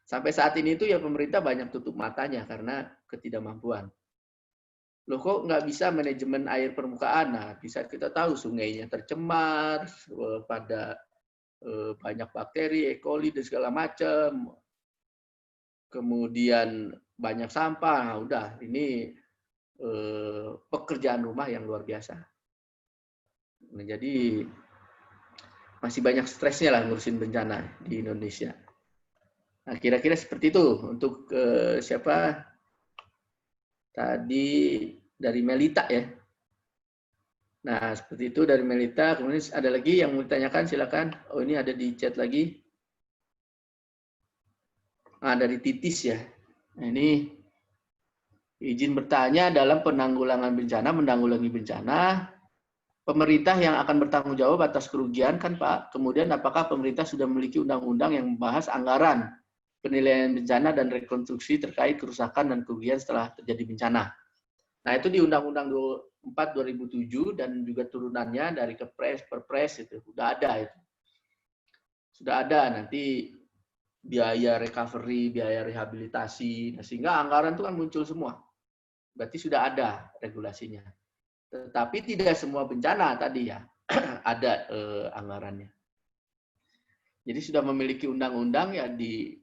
sampai saat ini itu ya pemerintah banyak tutup matanya karena ketidakmampuan. Loh kok nggak bisa manajemen air permukaan? Nah, bisa kita tahu sungainya tercemar, pada banyak bakteri, E. coli, dan segala macam. Kemudian banyak sampah. Nah, udah, ini pekerjaan rumah yang luar biasa. Nah, jadi masih banyak stresnya lah ngurusin bencana di Indonesia. Nah, kira-kira seperti itu untuk siapa? Tadi dari Melita ya. Nah, seperti itu dari Melita. Kemudian ada lagi yang mau ditanyakan, silakan. Oh, ini ada di chat lagi. Nah, dari Titis ya. Nah, ini izin bertanya, dalam menanggulangi bencana, pemerintah yang akan bertanggung jawab atas kerugian kan Pak. Kemudian apakah pemerintah sudah memiliki undang-undang yang membahas anggaran penilaian bencana dan rekonstruksi terkait kerusakan dan kerugian setelah terjadi bencana? Nah, itu di Undang-Undang 24 2007 dan juga turunannya dari Kepres, Perpres itu sudah ada itu. Sudah ada nanti biaya recovery, biaya rehabilitasi, nah, sehingga anggaran itu kan muncul semua. Berarti sudah ada regulasinya. Tetapi tidak semua bencana tadi ya ada anggarannya. Jadi sudah memiliki undang-undang ya di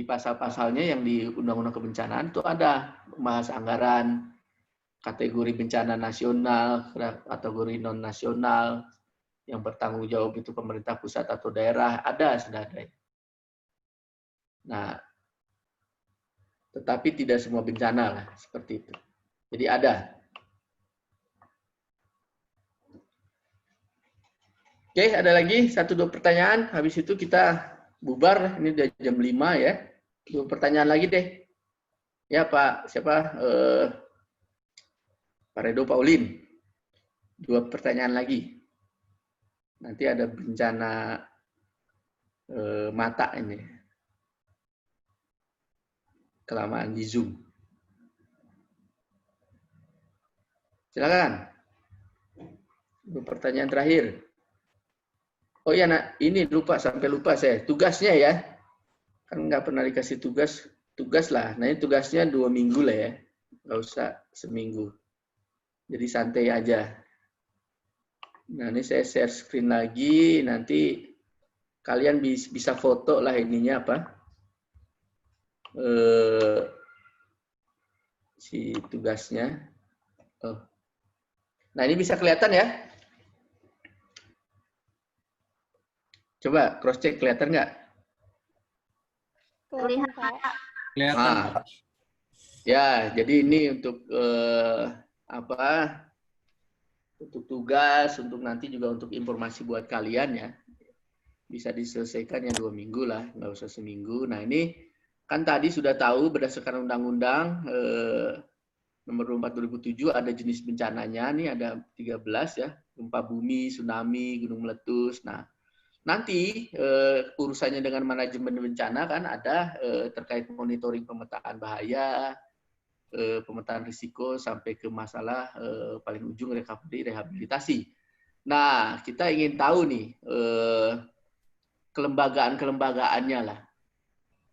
pasal-pasalnya yang di Undang-Undang Kebencanaan itu ada membahas anggaran, kategori bencana nasional, kategori non nasional, yang bertanggung jawab itu pemerintah pusat atau daerah, sudah ada. Nah, tetapi tidak semua bencana lah seperti itu. Jadi ada. Oke, ada lagi 1-2 pertanyaan. Habis itu kita bubar. Ini udah jam 5 ya. 2 pertanyaan lagi deh. Ya Pak, siapa? Pak Redo Paulin. 2 pertanyaan lagi. Nanti ada bencana mata ini. Kelamaan di Zoom. Silakan. 2 pertanyaan terakhir. Oh iya, ini sampai lupa saya. Tugasnya ya. Kan nggak pernah dikasih tugas lah. Nah ini tugasnya 2 minggu lah ya. Nggak usah seminggu. Jadi santai aja. Nah ini saya share screen lagi. Nanti kalian bisa foto lah ininya apa. Si tugasnya. Oh. Nah ini bisa kelihatan ya. Coba cross check, kelihatan nggak? Kelihatan, Pak. Kelihatan. Ya, jadi ini untuk untuk tugas, untuk nanti juga untuk informasi buat kalian ya. Bisa diselesaikan yang 2 minggu lah, nggak usah seminggu. Nah ini kan tadi sudah tahu berdasarkan Undang-Undang Nomor 24 2007 ada jenis bencananya, nih ada 13 ya, gempa bumi, tsunami, gunung meletus. Nah nanti urusannya dengan manajemen bencana kan ada terkait monitoring pemetaan bahaya, pemetaan risiko sampai ke masalah paling ujung recovery rehabilitasi. Nah kita ingin tahu nih kelembagaan-kelembagaannya lah.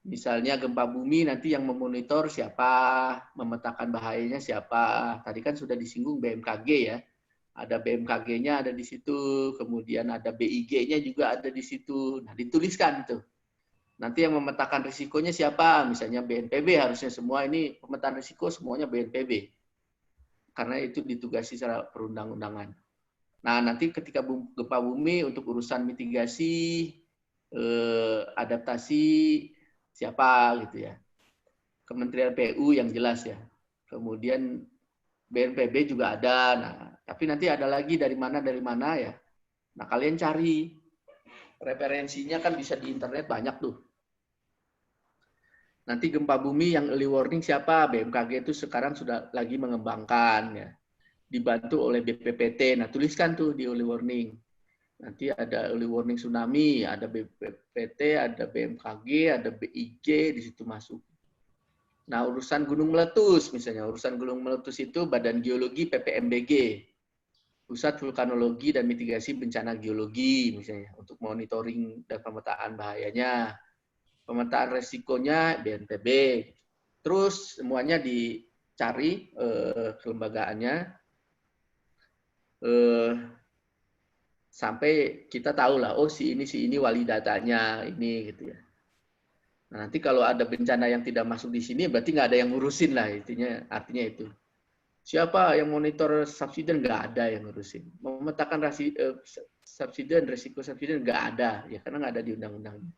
Misalnya gempa bumi nanti yang memonitor siapa, memetakan bahayanya siapa. Tadi kan sudah disinggung BMKG ya. Ada BMKG-nya ada di situ, kemudian ada BIG-nya juga ada di situ. Nah, dituliskan tuh. Nanti yang memetakan risikonya siapa? Misalnya BNPB, harusnya semua ini pemetaan risiko semuanya BNPB. Karena itu ditugasi secara perundang-undangan. Nah, nanti ketika gempa bumi untuk urusan mitigasi, adaptasi siapa gitu ya. Kementerian PU yang jelas ya. Kemudian BNPB juga ada. Nah, tapi nanti ada lagi dari mana ya. Nah, kalian cari referensinya kan bisa di internet banyak tuh. Nanti gempa bumi yang early warning siapa? BMKG itu sekarang sudah lagi mengembangkan ya. Dibantu oleh BPPT. Nah, tuliskan tuh di early warning. Nanti ada early warning tsunami, ada BPPT, ada BMKG, ada BIG di situ masuk. Nah, urusan gunung meletus misalnya, urusan gunung meletus itu Badan Geologi PPMBG, Pusat Vulkanologi dan Mitigasi Bencana Geologi misalnya, untuk monitoring dan pemetaan bahayanya. Pemetaan resikonya BNPB. Terus semuanya dicari kelembagaannya sampai kita tahu lah, oh si ini wali datanya ini gitu ya. Nah, nanti kalau ada bencana yang tidak masuk di sini, berarti nggak ada yang ngurusin lah, artinya itu. Siapa yang monitor subsiden? Nggak ada yang ngurusin. Memetakan subsiden, resiko subsiden nggak ada, ya karena nggak ada di undang-undangnya.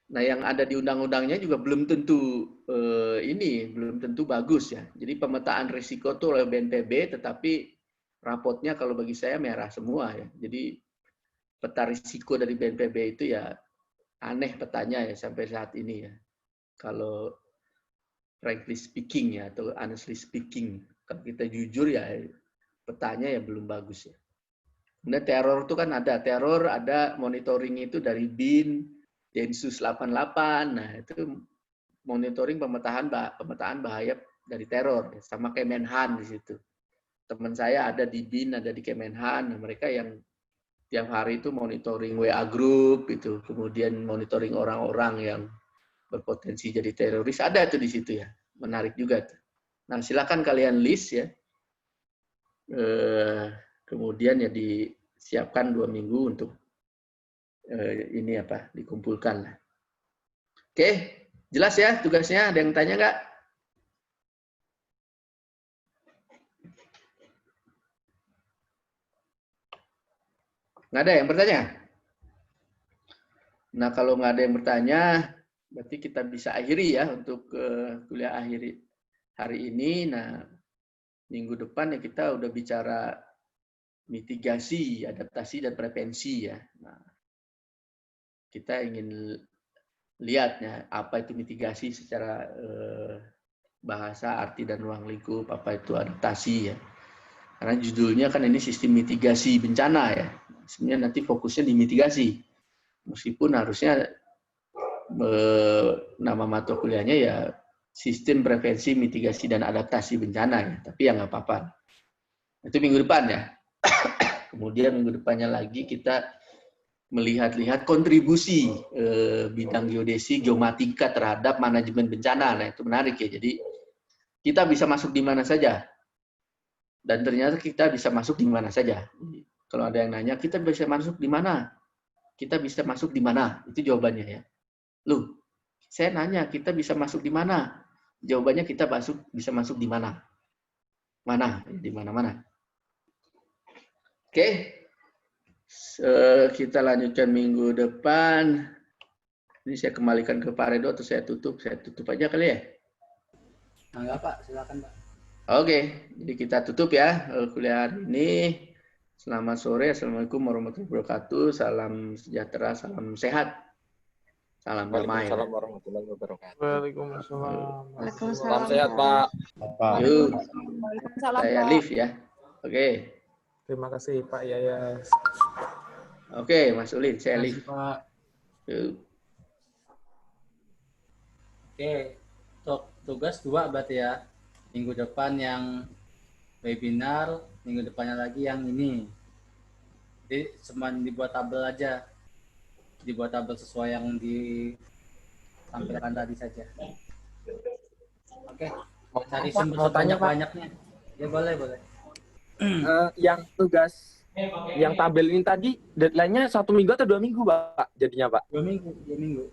Nah, yang ada di undang-undangnya juga belum tentu belum tentu bagus ya. Jadi pemetaan risiko itu oleh BNPB, tetapi rapotnya kalau bagi saya merah semua ya. Jadi peta risiko dari BNPB itu ya aneh petanya ya sampai saat ini ya. Kalau frankly speaking ya atau honestly speaking, kalau kita jujur ya petanya ya belum bagus ya. Kemudian teror itu kan ada monitoring itu dari BIN, Densus 88. Nah, itu monitoring pemetaan bahaya dari teror sama Kemenhan di situ. Teman saya ada di BIN, ada di Kemenhan, nah, mereka yang tiap hari itu monitoring WA group itu, kemudian monitoring orang-orang yang berpotensi jadi teroris, ada tuh di situ ya. Menarik juga tuh. Nah, silakan kalian list ya. kemudian ya disiapkan 2 minggu untuk ini apa dikumpulkan. Oke, jelas ya tugasnya? Ada yang tanya nggak? Nggak ada yang bertanya? Nah, kalau nggak ada yang bertanya, berarti kita bisa akhiri ya untuk kuliah akhir hari ini. Nah, minggu depan ya kita udah bicara mitigasi, adaptasi, dan prevensi ya. Nah, kita ingin lihat ya, apa itu mitigasi secara bahasa, arti, dan ruang lingkup, apa itu adaptasi ya. Karena judulnya kan ini sistem mitigasi bencana ya. Sebenarnya nanti fokusnya di mitigasi. Meskipun harusnya nama mata kuliahnya ya sistem prevensi, mitigasi, dan adaptasi bencana ya. Tapi ya nggak apa-apa. Itu minggu depan ya. Kemudian minggu depannya lagi kita melihat-lihat kontribusi bidang geodesi, geomatika terhadap manajemen bencana. Nah itu menarik ya. Jadi kita bisa masuk di mana saja. Dan ternyata kita bisa masuk di mana saja. Kalau ada yang nanya, kita bisa masuk di mana? Kita bisa masuk di mana? Itu jawabannya ya. Loh, saya nanya, kita bisa masuk di mana? Jawabannya kita bisa masuk di mana? Mana? Di mana-mana. Oke. Kita lanjutkan minggu depan. Ini saya kembalikan ke Pak Redo atau saya tutup? Saya tutup aja kali ya? Enggak Pak, silakan Pak. Oke, jadi kita tutup ya kuliah hari ini. Selamat sore, Assalamualaikum warahmatullahi wabarakatuh. Salam sejahtera, salam sehat, salam damai. Waalaikumsalam warahmatullahi wabarakatuh. Waalaikumsalam. Salam sehat, Pak. Yuk, Waalaikumsalam, saya Pak. live ya. Oke. Terima kasih Pak Yayas. Oke, Mas Ulin, saya live. Pak. Yuk. Oke, untuk tugas 2 berarti ya. Minggu depan yang webinar, minggu depannya lagi yang ini. Jadi cuma dibuat tabel aja. Dibuat tabel sesuai yang ditampilkan tadi saja. Oke, cari sumber sebanyak-banyaknya. Ya boleh. Yang tugas yang tabel ini tadi deadline-nya 1 minggu atau 2 minggu, Pak? Jadinya, Pak? 2 minggu.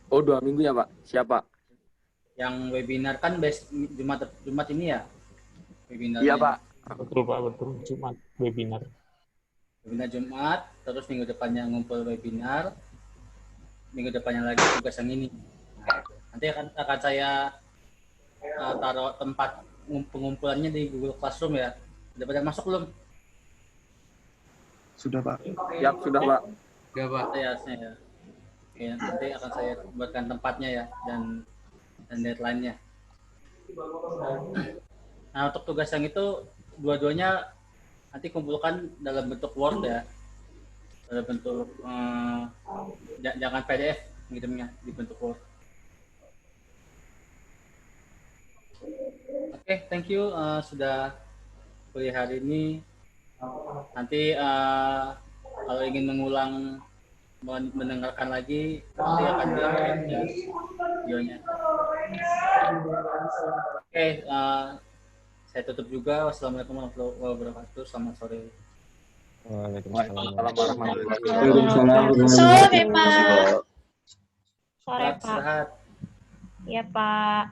Oh, 2 minggu ya, Pak. Siapa? Yang webinar kan Jumat ini ya? Webinar. Iya, Pak. Betul Pak, betul. Jumat webinar. Webinar Jumat, terus minggu depannya ngumpul webinar, minggu depannya lagi tugas yang ini. Nah, nanti akan saya taruh tempat pengumpulannya di Google Classroom ya. Udah pada masuk belum? Sudah, Pak. Siap, sudah, Pak. Udah Pak. Ya. Oke, nanti akan saya buatkan tempatnya ya dan deadline-nya. Nah, untuk tugas yang itu dua-duanya nanti kumpulkan dalam bentuk Word ya. Dalam bentuk jangan PDF ngirimnya di bentuk Word. Oke, thank you sudah kuliah hari ini. Nanti kalau ingin mendengarkan lagi nanti akan di-upload ya videonya. Oke, saya tutup juga. Wassalamualaikum warahmatullahi wabarakatuh. Selamat sore. Waalaikumsalam. Sore, Pak. Sore, Pak. Istirahat. Iya, Pak.